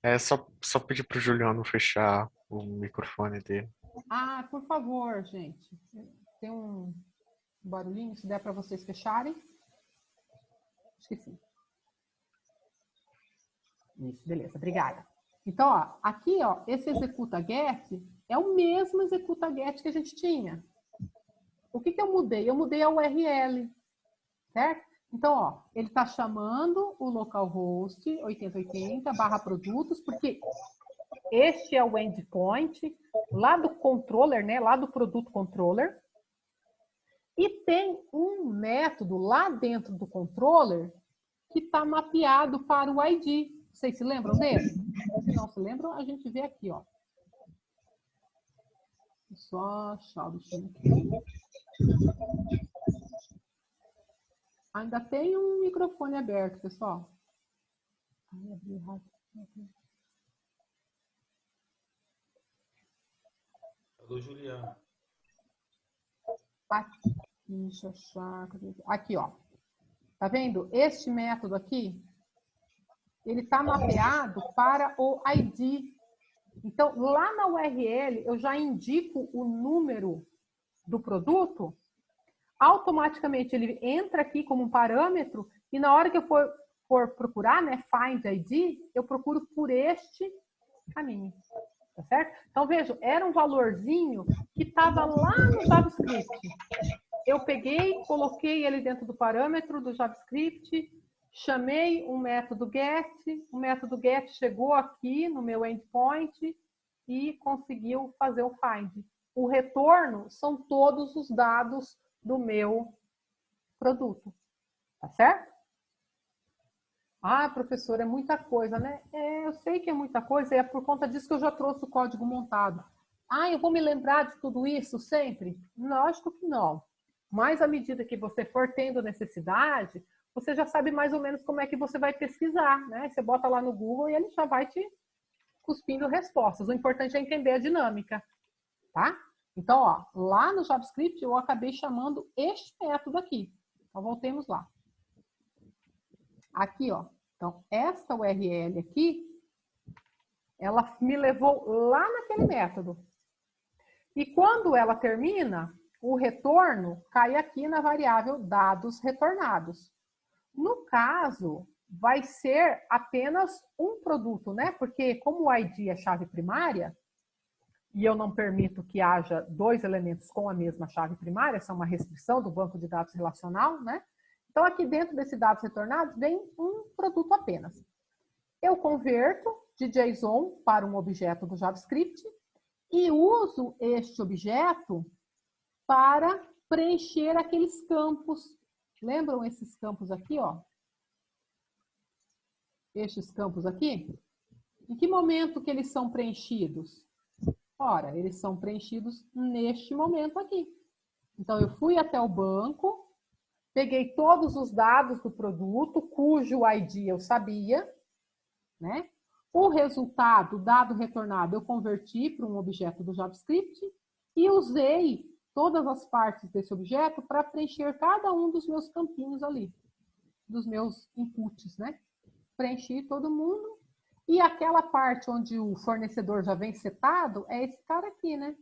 É só pedir para o Juliano fechar o microfone dele. Ah, por favor, gente. Tem um barulhinho, se der para vocês fecharem. Esqueci. Isso, beleza, obrigada. Então, ó, aqui, ó, esse executa get é o mesmo executa get que a gente tinha. O que eu mudei? Eu mudei a URL, certo? Então, ó, ele está chamando o localhost 8080 barra produtos, porque este é o endpoint lá do controller, né? Lá do produto controller. E tem um método lá dentro do controller que está mapeado para o ID. Vocês se lembram dele? Se não se lembram, a gente vê aqui, ó. Só achar o bichinho aqui. Ainda tem um microfone aberto, pessoal. Ai, abri errado. Alô, Juliano. Deixa eu achar. Aqui, ó. Tá vendo? Este método aqui, ele está mapeado para o ID. Então, lá na URL, eu já indico o número do produto, automaticamente ele entra aqui como um parâmetro, e na hora que eu for procurar, né, find ID, eu procuro por este caminho. Tá certo? Então, vejam, era um valorzinho que estava lá no JavaScript. Eu peguei, coloquei ele dentro do parâmetro do JavaScript, chamei um método get, o método get chegou aqui no meu endpoint e conseguiu fazer o find. O retorno são todos os dados do meu produto. Tá certo? Ah, professor, é muita coisa, né? É, eu sei que é muita coisa, e é por conta disso que eu já trouxe o código montado. Ah, eu vou me lembrar de tudo isso sempre? Lógico que não. Mas à medida que você for tendo necessidade, você já sabe mais ou menos como é que você vai pesquisar, né? Você bota lá no Google e ele já vai te cuspindo respostas. O importante é entender a dinâmica, tá? Então, ó, lá no JavaScript eu acabei chamando este método aqui. Então, voltemos lá. Aqui, ó. Então, essa URL aqui, ela me levou lá naquele método. E quando ela termina, o retorno cai aqui na variável dados retornados. No caso, vai ser apenas um produto, né? Porque como o ID é chave primária, e eu não permito que haja dois elementos com a mesma chave primária, essa é uma restrição do banco de dados relacional, né? Então, aqui dentro desse dados retornados, vem um produto apenas. Eu converto de JSON para um objeto do JavaScript e uso este objeto para preencher aqueles campos. Lembram esses campos aqui, ó? Estes campos aqui? Em que momento que eles são preenchidos? Ora, eles são preenchidos neste momento aqui. Então, eu fui até o banco, peguei todos os dados do produto, cujo ID eu sabia, né? O resultado, o dado retornado, eu converti para um objeto do JavaScript e usei todas as partes desse objeto para preencher cada um dos meus campinhos ali, dos meus inputs, né? Preenchi todo mundo. E aquela parte onde o fornecedor já vem setado é esse cara aqui, né?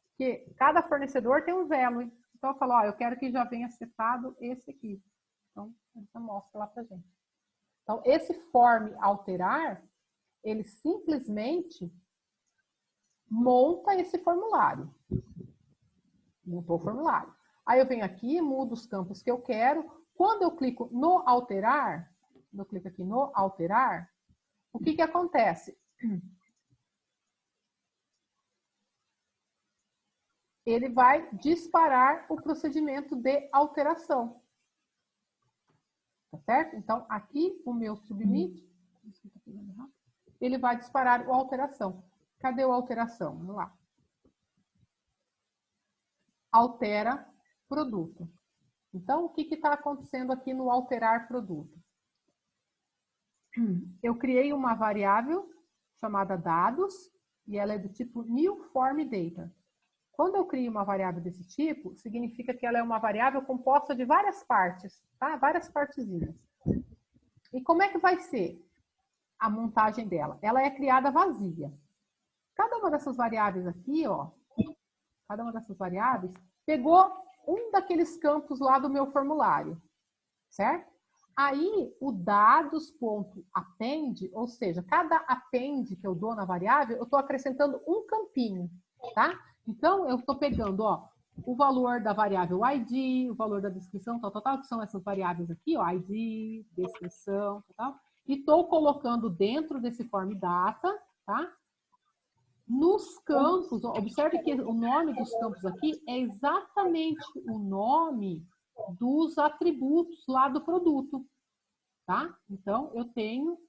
Porque cada fornecedor tem um value. Então, eu falo, ó, eu quero que já venha setado esse aqui. Então, ele mostra lá pra gente. Então, esse form alterar, ele simplesmente monta esse formulário. Montou o formulário. Aí eu venho aqui, mudo os campos que eu quero. Quando eu clico no alterar, eu clico aqui no alterar, o que acontece? Ele vai disparar o procedimento de alteração. Tá certo? Então, aqui o meu submit, ele vai disparar o alteração. Cadê o alteração? Vamos lá. Altera produto. Então, o que está acontecendo aqui no alterar produto? Eu criei uma variável chamada dados e ela é do tipo new form data. Quando eu crio uma variável desse tipo, significa que ela é uma variável composta de várias partes, tá? Várias partezinhas. E como é que vai ser a montagem dela? Ela é criada vazia. Cada uma dessas variáveis aqui, ó, cada uma dessas variáveis pegou um daqueles campos lá do meu formulário, certo? Aí, o dados.append, ou seja, cada append que eu dou na variável, eu estou acrescentando um campinho, tá? Então, eu estou pegando, ó, o valor da variável ID, o valor da descrição, tal, que são essas variáveis aqui, ó, ID, descrição, tal, e estou colocando dentro desse form data, tá? Nos campos, ó, observe que o nome dos campos aqui é exatamente o nome dos atributos lá do produto, tá? Então, eu tenho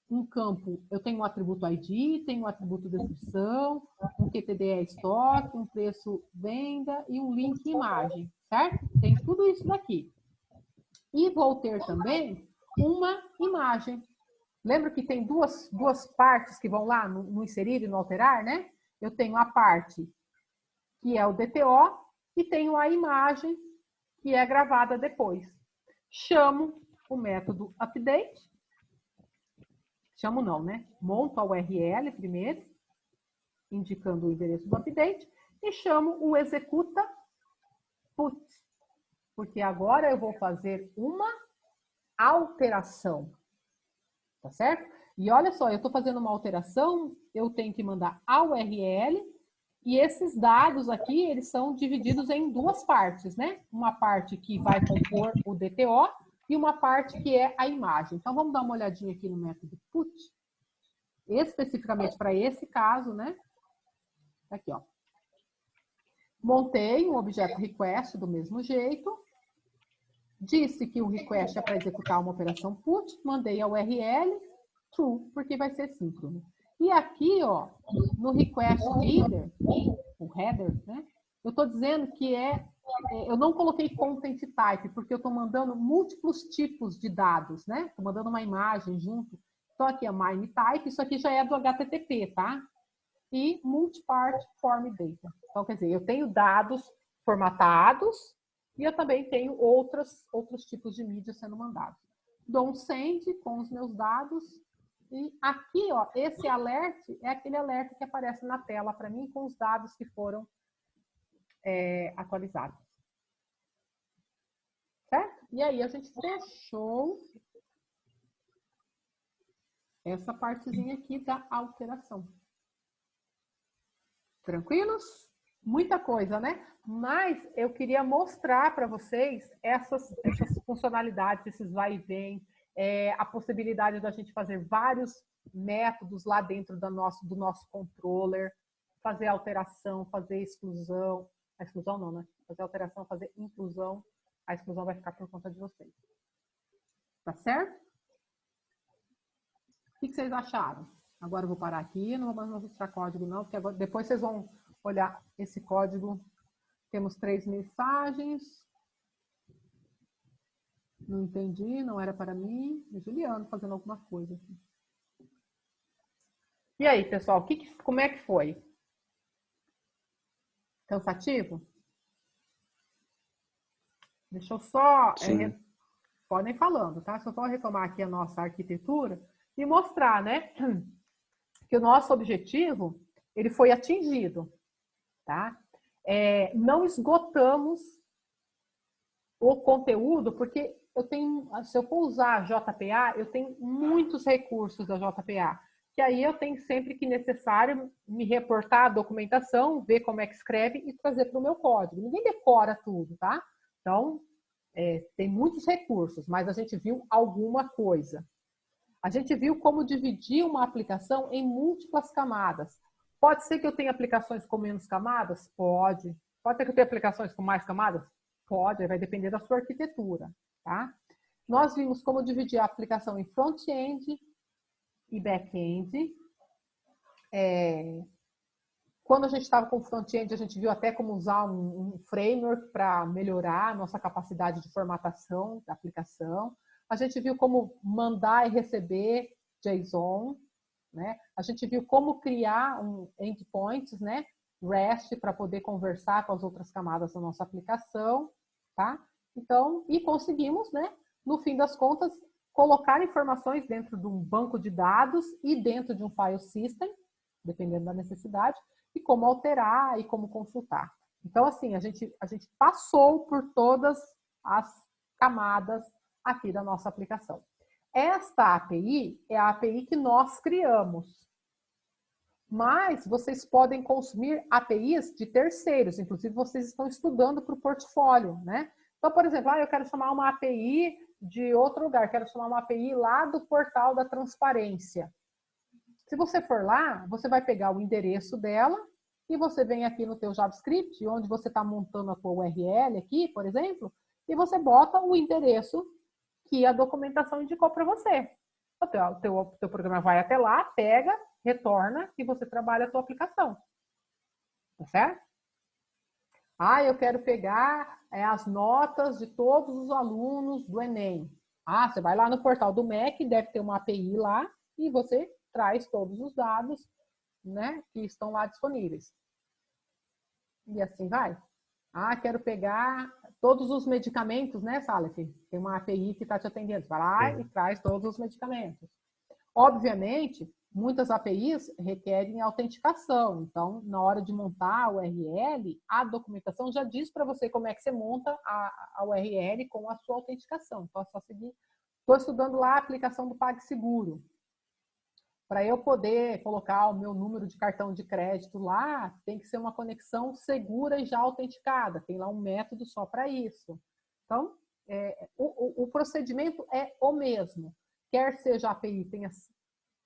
um campo, eu tenho um atributo ID, tenho um atributo descrição, um QTD estoque, um preço venda e um link imagem, certo? Tem tudo isso daqui. E vou ter também uma imagem. Lembra que tem duas partes que vão lá no inserir e no alterar, né? Eu tenho a parte que é o DTO e tenho a imagem que é gravada depois. Chamo o método update. Chamo não, né? Monto a URL primeiro, indicando o endereço do update, e chamo o executa put, porque agora eu vou fazer uma alteração, tá certo? E olha só, eu estou fazendo uma alteração, eu tenho que mandar a URL, e esses dados aqui, eles são divididos em duas partes, né? Uma parte que vai compor o DTO e uma parte que é a imagem. Então, vamos dar uma olhadinha aqui no método put, especificamente para esse caso, né? Aqui, ó. Montei um objeto request do mesmo jeito. Disse que o request é para executar uma operação put. Mandei a URL true, porque vai ser síncrono. E aqui, ó, no request header, o header, né? Eu estou dizendo que eu não coloquei content type, porque eu estou mandando múltiplos tipos de dados, né? Estou mandando uma imagem junto. Então, aqui é MIME type, isso aqui já é do HTTP, tá? E multipart form data. Então, quer dizer, eu tenho dados formatados e eu também tenho outros tipos de mídia sendo mandados. Dou um send com os meus dados e aqui, ó, esse alert é aquele alerta que aparece na tela para mim com os dados que foram atualizados. Certo? E aí a gente fechou essa partezinha aqui da alteração. Tranquilos? Muita coisa, né? Mas eu queria mostrar para vocês essas funcionalidades, esses vai e vem, a possibilidade da gente fazer vários métodos lá dentro do nosso controller, fazer alteração, fazer exclusão. A exclusão não, né? Fazer alteração, fazer inclusão. A exclusão vai ficar por conta de vocês. Tá certo? O que vocês acharam? Agora eu vou parar aqui, não vou mais mostrar código não, porque agora, depois vocês vão olhar esse código Temos 3 mensagens. Não entendi, não era para mim. O Juliano fazendo alguma coisa aqui. E aí, pessoal, como é que foi? Cansativo? Deixa eu só... podem falando, tá? Deixa eu só retomar aqui a nossa arquitetura e mostrar, né? Que o nosso objetivo, ele foi atingido, tá? Não esgotamos o conteúdo, porque se eu for usar a JPA, eu tenho muitos recursos da JPA, que aí eu tenho sempre que necessário me reportar a documentação, ver como é que escreve e trazer para o meu código. Ninguém decora tudo, tá? Então, tem muitos recursos, mas a gente viu alguma coisa. A gente viu como dividir uma aplicação em múltiplas camadas. Pode ser que eu tenha aplicações com menos camadas? Pode. Pode ser que eu tenha aplicações com mais camadas? Pode, vai depender da sua arquitetura, tá? Nós vimos como dividir a aplicação em front-end e back-end. Quando a gente estava com front-end, a gente viu até como usar um framework para melhorar a nossa capacidade de formatação da aplicação. A gente viu como mandar e receber JSON, né? A gente viu como criar endpoints, né? REST para poder conversar com as outras camadas da nossa aplicação, tá? Então, e conseguimos, né? No fim das contas, colocar informações dentro de um banco de dados e dentro de um file system, dependendo da necessidade, e como alterar e como consultar. Então, assim, a gente passou por todas as camadas aqui da nossa aplicação. Esta API é a API que nós criamos. Mas vocês podem consumir APIs de terceiros, inclusive vocês estão estudando para o portfólio, né? Então, por exemplo, eu quero chamar uma API de outro lugar, quero chamar uma API lá do portal da transparência. Se você for lá, você vai pegar o endereço dela e você vem aqui no teu JavaScript, onde você está montando a tua URL aqui, por exemplo, e você bota o endereço que a documentação indicou para você. O teu programa vai até lá, pega, retorna e você trabalha a tua aplicação. Tá certo? Eu quero pegar as notas de todos os alunos do Enem. Você vai lá no portal do MEC, deve ter uma API lá, e você traz todos os dados, né, que estão lá disponíveis. E assim vai. Quero pegar todos os medicamentos, né, Salif? Tem uma API que está te atendendo. Vai lá e traz todos os medicamentos. Obviamente, muitas APIs requerem autenticação. Então, na hora de montar a URL, a documentação já diz para você como é que você monta a URL com a sua autenticação. Então, é só seguir. Estou estudando lá a aplicação do PagSeguro. Para eu poder colocar o meu número de cartão de crédito lá, tem que ser uma conexão segura e já autenticada. Tem lá um método só para isso. Então, o procedimento é o mesmo. Quer seja a API, tenha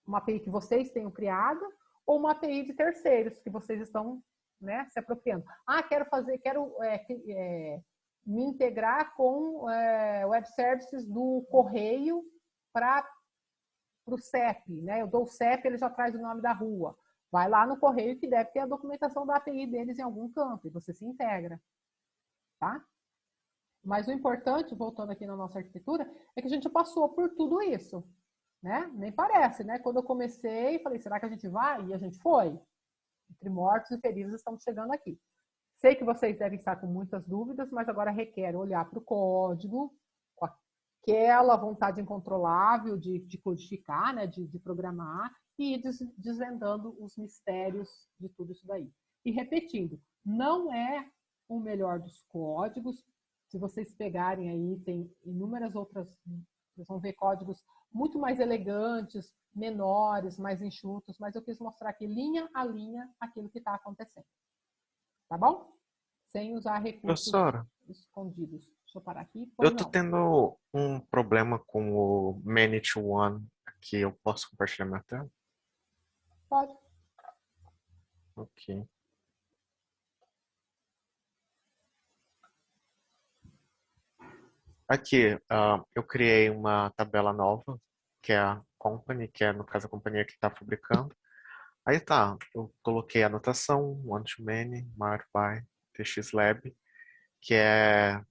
uma API que vocês tenham criado, ou uma API de terceiros que vocês estão, né, se apropriando. Quero me integrar com web services do correio para o CEP, né? Eu dou o CEP, ele já traz o nome da rua. Vai lá no correio que deve ter a documentação da API deles em algum campo e você se integra, tá? Mas o importante, voltando aqui na nossa arquitetura, é que a gente passou por tudo isso, né? Nem parece, né? Quando eu comecei, falei, será que a gente vai? E a gente foi. Entre mortos e feridos estamos chegando aqui. Sei que vocês devem estar com muitas dúvidas, mas agora requer olhar para o código, com aquela vontade incontrolável de codificar, né? de programar, e ir desvendando os mistérios de tudo isso daí. E repetindo, não é o melhor dos códigos. Se vocês pegarem aí, tem inúmeras outras, vocês vão ver códigos muito mais elegantes, menores, mais enxutos, mas eu quis mostrar aqui linha a linha aquilo que está acontecendo. Tá bom? Sem usar recursos escondidos. Deixa eu parar aqui. Eu tô tendo um problema com o Many to One aqui. Eu posso compartilhar minha tela? Pode. Ok. Aqui, eu criei uma tabela nova, que é a Company, que é, no caso, a companhia que está fabricando. Aí tá, eu coloquei a anotação, one to many, marked by, TXLab, que é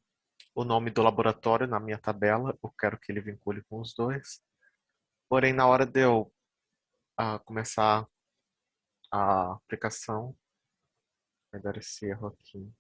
o nome do laboratório na minha tabela. Eu quero que ele vincule com os dois. Porém, na hora de eu começar a aplicação, vai dar esse erro aqui.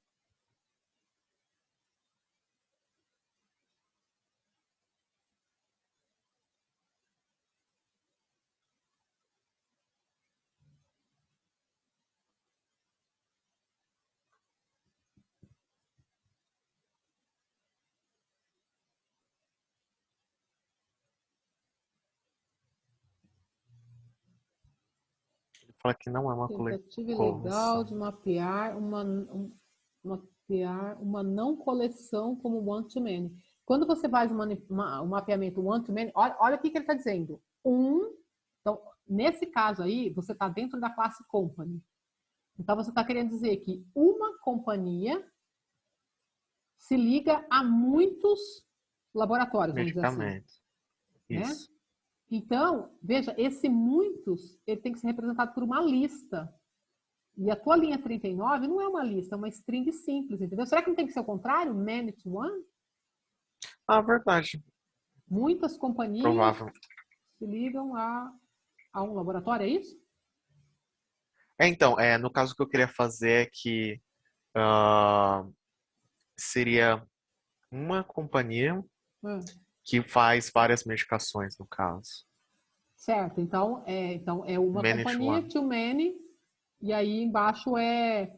Ele fala que não é uma Tentativa coleção. ilegal de mapear uma não coleção como one-to-many. Quando você faz um mapeamento one-to-many, olha o que ele está dizendo. Então, nesse caso aí, você está dentro da classe company. Então, você está querendo dizer que uma companhia se liga a muitos laboratórios, vamos dizer assim. Medicamento. Isso. Né? Então, veja, esse muitos, ele tem que ser representado por uma lista. E a tua linha 39 não é uma lista, é uma string simples, entendeu? Será que não tem que ser o contrário? Many to one? Ah, verdade. Muitas companhias Provável. se ligam a um laboratório, é isso? Então, no caso o que eu queria fazer é que seria uma companhia que faz várias medicações, no caso. Certo, então é uma Many companhia, to too many, e aí embaixo é...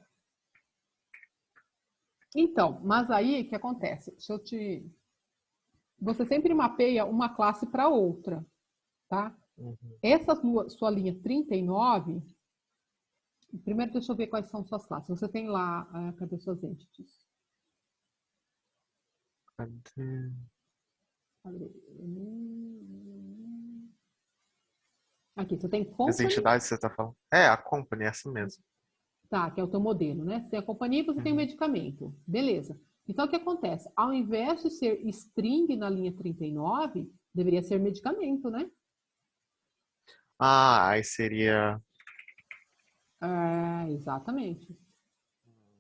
Então, mas aí o que acontece? Você sempre mapeia uma classe para outra, tá? Essa sua linha 39, primeiro deixa eu ver quais são suas classes. Você tem lá, cadê suas entities? Cadê? Aqui, você tem As company. entidades você está falando? A company, essa mesmo. Tá, que é o teu modelo, né? Você tem a companhia e você tem o medicamento. Beleza. Então, o que acontece? Ao invés de ser string na linha 39, deveria ser medicamento, né? Aí seria... Exatamente.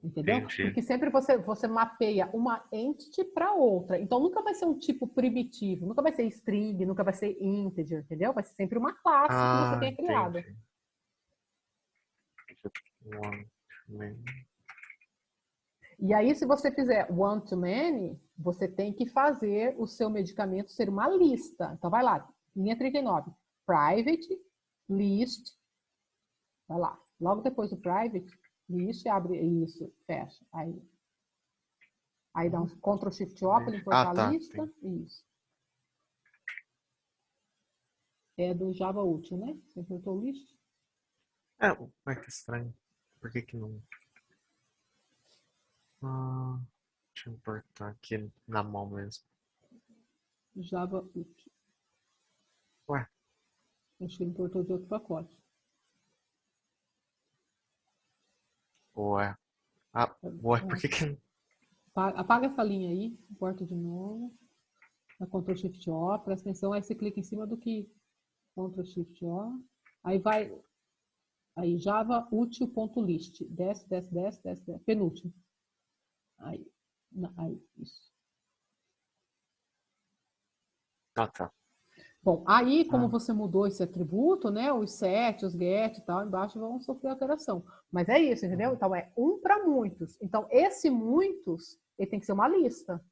Entendeu? Entendi. Porque sempre você mapeia uma entity para outra. Então, nunca vai ser um tipo primitivo, nunca vai ser string, nunca vai ser integer, entendeu? Vai ser sempre uma classe que você tenha criado. E aí, se você fizer one-to-many, você tem que fazer o seu medicamento ser uma lista. Então, vai lá, linha 39. Private, list. Vai lá. Logo depois do private, list, abre isso, fecha. Aí dá um Ctrl Shift O para importar a lista. Sim. Isso. É do Java útil, né? Você importou o list? Que estranho. Por que não... deixa eu importar aqui na mão mesmo. Java útil. Ué? Acho que ele importou de outro pacote. Ué, por que... Apaga essa linha aí, importa de novo. Dá Ctrl Shift O, presta atenção, aí você clica em cima do que Ctrl Shift O. Aí vai... Aí, Java útil.list. Desce, penúltimo. Aí, isso. Tá. Bom, aí, como você mudou esse atributo, né? Os set, os get e tal, embaixo vão sofrer alteração. Mas é isso, entendeu? Então, é um para muitos. Então, esse muitos, ele tem que ser uma lista.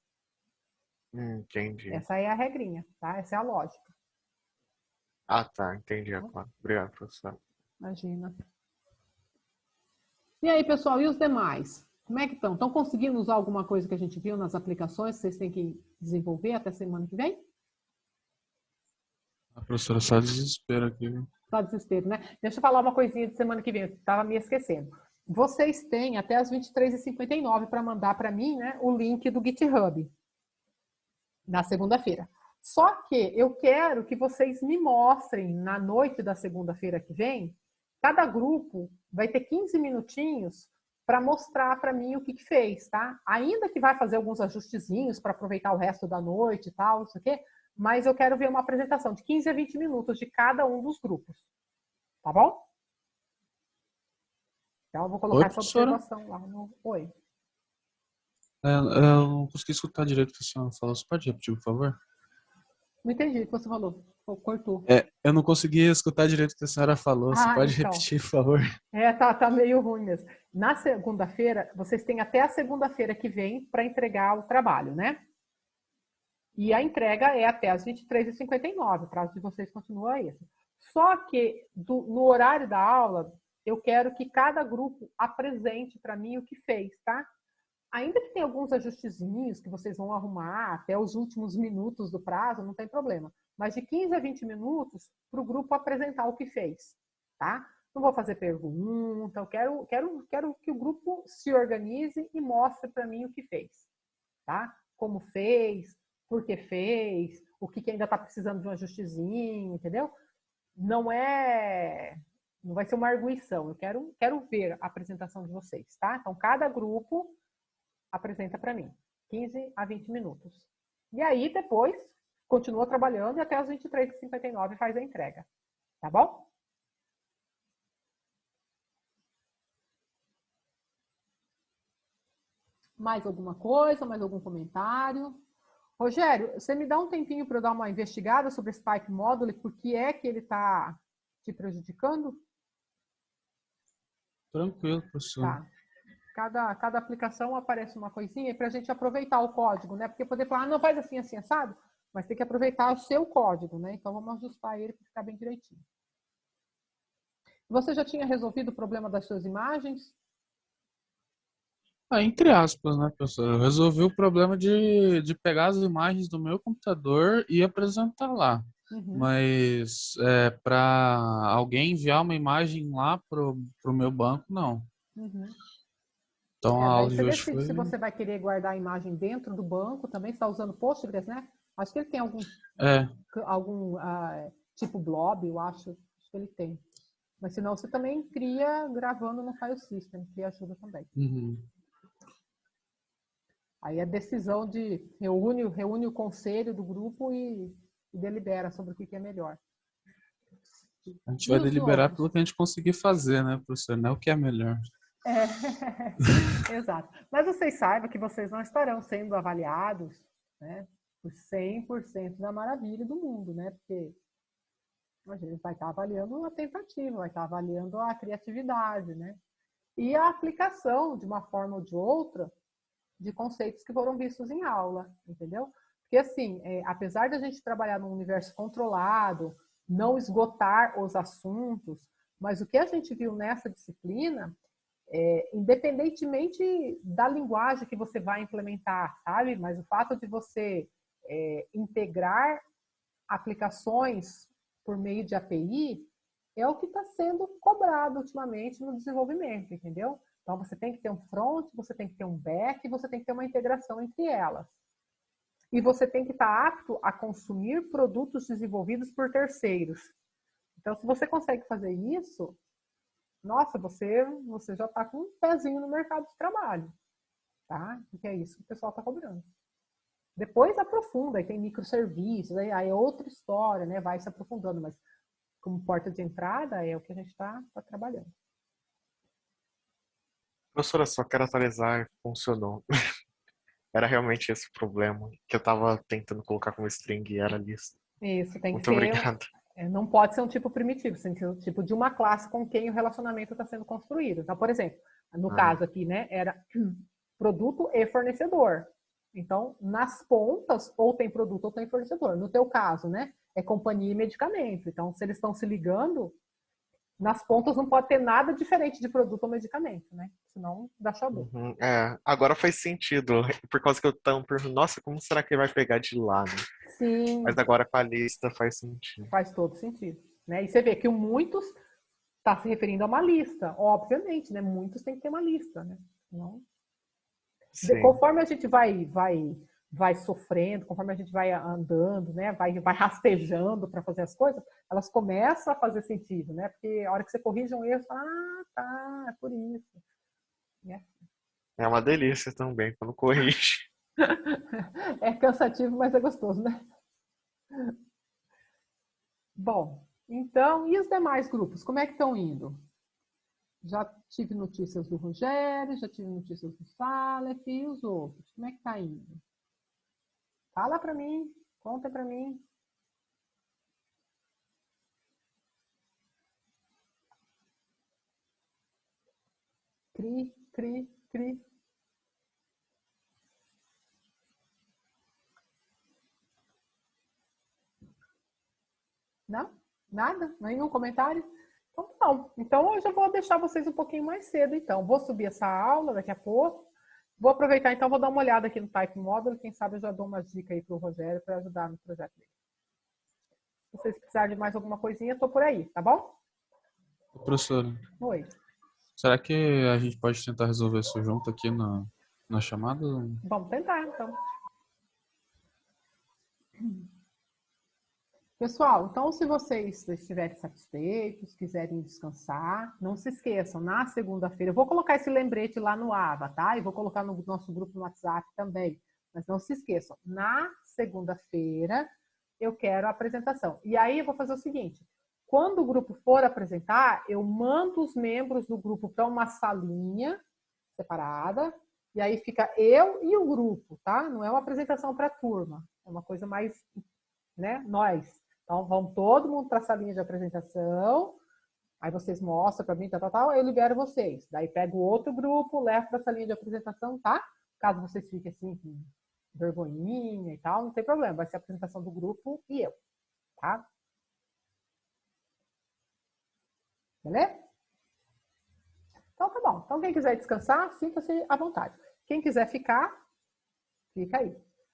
Entendi. Essa é a regrinha, tá? Essa é a lógica. Tá. Entendi agora. Obrigado, professor. Imagina. E aí, pessoal, e os demais? Como é que estão? Estão conseguindo usar alguma coisa que a gente viu nas aplicações que vocês têm que desenvolver até semana que vem? A professora só desespero aqui. Só desespero, né? Deixa eu falar uma coisinha de semana que vem, eu estava me esquecendo. Vocês têm até as 23h59 para mandar para mim, né, o link do GitHub na segunda-feira. Só que eu quero que vocês me mostrem na noite da segunda-feira que vem, cada grupo vai ter 15 minutinhos para mostrar para mim o que fez, tá? Ainda que vai fazer alguns ajustezinhos para aproveitar o resto da noite e tal, isso aqui, mas eu quero ver uma apresentação de 15 a 20 minutos de cada um dos grupos. Tá bom? Então, eu vou colocar essa observação lá no... Oi. Eu não consegui escutar direito o que a senhora falou. Você pode repetir, por favor? Não entendi o que você falou. Cortou. Eu não consegui escutar direito o que a senhora falou. Você Ah, pode então. repetir, por favor? Tá meio ruim mesmo. Na segunda-feira, vocês têm até a segunda-feira que vem para entregar o trabalho, né? E a entrega é até as 23h59. O prazo de vocês continua esse. Só que no horário da aula, eu quero que cada grupo apresente para mim o que fez, tá? Ainda que tenha alguns ajustezinhos que vocês vão arrumar até os últimos minutos do prazo, não tem problema. Mas de 15 a 20 minutos para o grupo apresentar o que fez, tá? Não vou fazer pergunta, eu quero que o grupo se organize e mostre para mim o que fez, tá? Como fez, por que fez, o que ainda está precisando de um ajustezinho, entendeu? Não vai ser uma arguição, eu quero ver a apresentação de vocês, tá? Então, cada grupo apresenta para mim, 15 a 20 minutos. E aí, depois, continua trabalhando e até as 23h59 faz a entrega. Tá bom? Mais alguma coisa? Mais algum comentário? Rogério, você me dá um tempinho para eu dar uma investigada sobre esse Spike Module, por que é que ele está te prejudicando? Tranquilo, professor. Tá. Cada aplicação aparece uma coisinha para a gente aproveitar o código, né? Porque poder falar, não faz assim, assim, assado, mas tem que aproveitar o seu código, né? Então vamos ajustar ele para ficar bem direitinho. Você já tinha resolvido o problema das suas imagens? Entre aspas, né, professor? Eu resolvi o problema de pegar as imagens do meu computador e apresentar lá. Uhum. Mas para alguém enviar uma imagem lá pro meu banco, não. Uhum. Então a Daí aula você de hoje decide foi. se você vai querer guardar a imagem dentro do banco, também está usando Postgres, né? Acho que ele tem algum tipo blob, eu acho que ele tem. Mas senão você também cria gravando no file system, que ajuda também. Uhum. Aí é decisão de reúne o conselho do grupo e delibera sobre o que é melhor. A gente E vai os deliberar outros? pelo que a gente conseguir fazer, né, professor? Não é o que é melhor. Exato. Mas vocês saibam que vocês não estarão sendo avaliados, né, por 100% da maravilha do mundo, né? Porque a gente vai estar avaliando a tentativa, vai estar avaliando a criatividade, né? E a aplicação, de uma forma ou de outra, de conceitos que foram vistos em aula, entendeu? Porque, assim, apesar da gente trabalhar num universo controlado, não esgotar os assuntos, mas o que a gente viu nessa disciplina, independentemente da linguagem que você vai implementar, sabe? Mas o fato de você integrar aplicações por meio de API é o que está sendo cobrado ultimamente no desenvolvimento, entendeu? Então, você tem que ter um front, você tem que ter um back, você tem que ter uma integração entre elas. E você tem que estar apto a consumir produtos desenvolvidos por terceiros. Então, se você consegue fazer isso, nossa, você já está com um pezinho no mercado de trabalho. Tá? Porque é isso que o pessoal está cobrando. Depois aprofunda, aí tem microserviços, aí é outra história, né? Vai se aprofundando, mas como porta de entrada é o que a gente está trabalhando. Professora, só quero atualizar, funcionou. Era realmente esse o problema, que eu tava tentando colocar como string e era lista. Isso, tem que Muito ser. obrigado. Não pode ser um tipo primitivo, tem que ser um tipo de uma classe com quem o relacionamento está sendo construído. Então, por exemplo, no caso aqui, né, era produto e fornecedor. Então, nas pontas, ou tem produto ou tem fornecedor. No teu caso, né, é companhia e medicamento. Então, se eles estão se ligando, nas pontas não pode ter nada diferente de produto ou medicamento, né? Senão dá chabu. Agora faz sentido, por causa que eu tava perguntando, nossa, como será que vai pegar de lá, né? Sim. Mas agora com a lista faz sentido. Faz todo sentido. Né? E você vê que o muitos está se referindo a uma lista, obviamente, né? Muitos têm que ter uma lista, né? Não... Conforme a gente vai sofrendo, conforme a gente vai andando, né? Vai rastejando para fazer as coisas, elas começam a fazer sentido, né? Porque a hora que você corrige um erro, você fala, tá, é por isso. É uma delícia também quando corrige. É cansativo, mas é gostoso, né? Bom, então, e os demais grupos, como é que estão indo? Já tive notícias do Rogério, já tive notícias do Salef e os outros. Como é que tá indo? Fala para mim, conta para mim. Cri, cri, cri. Não? Nada? Nenhum comentário? Então, não. Então, eu já vou deixar vocês um pouquinho mais cedo, então. Vou subir essa aula daqui a pouco. Vou aproveitar, então, vou dar uma olhada aqui no Type Model. Quem sabe eu já dou uma dica aí para o Rogério para ajudar no projeto dele. Se vocês precisarem de mais alguma coisinha, estou por aí, tá bom? Professora, Oi. será que a gente pode tentar resolver isso junto aqui na chamada? Vamos tentar, então. Pessoal, então se vocês estiverem satisfeitos, quiserem descansar, não se esqueçam, na segunda-feira, eu vou colocar esse lembrete lá no AVA, tá? E vou colocar no nosso grupo no WhatsApp também. Mas não se esqueçam, na segunda-feira eu quero a apresentação. E aí eu vou fazer o seguinte, quando o grupo for apresentar, eu mando os membros do grupo para uma salinha separada, e aí fica eu e o grupo, tá? Não é uma apresentação para a turma, é uma coisa mais, né, nós. Então, vão todo mundo para a salinha de apresentação, aí vocês mostram para mim, tal, eu libero vocês. Daí pego outro grupo, levo para a salinha de apresentação, tá? Caso vocês fiquem assim, com vergonhinha e tal, não tem problema, vai ser a apresentação do grupo e eu, tá? Beleza? Então, tá bom. Então, quem quiser descansar, sinta-se à vontade. Quem quiser ficar, fica aí.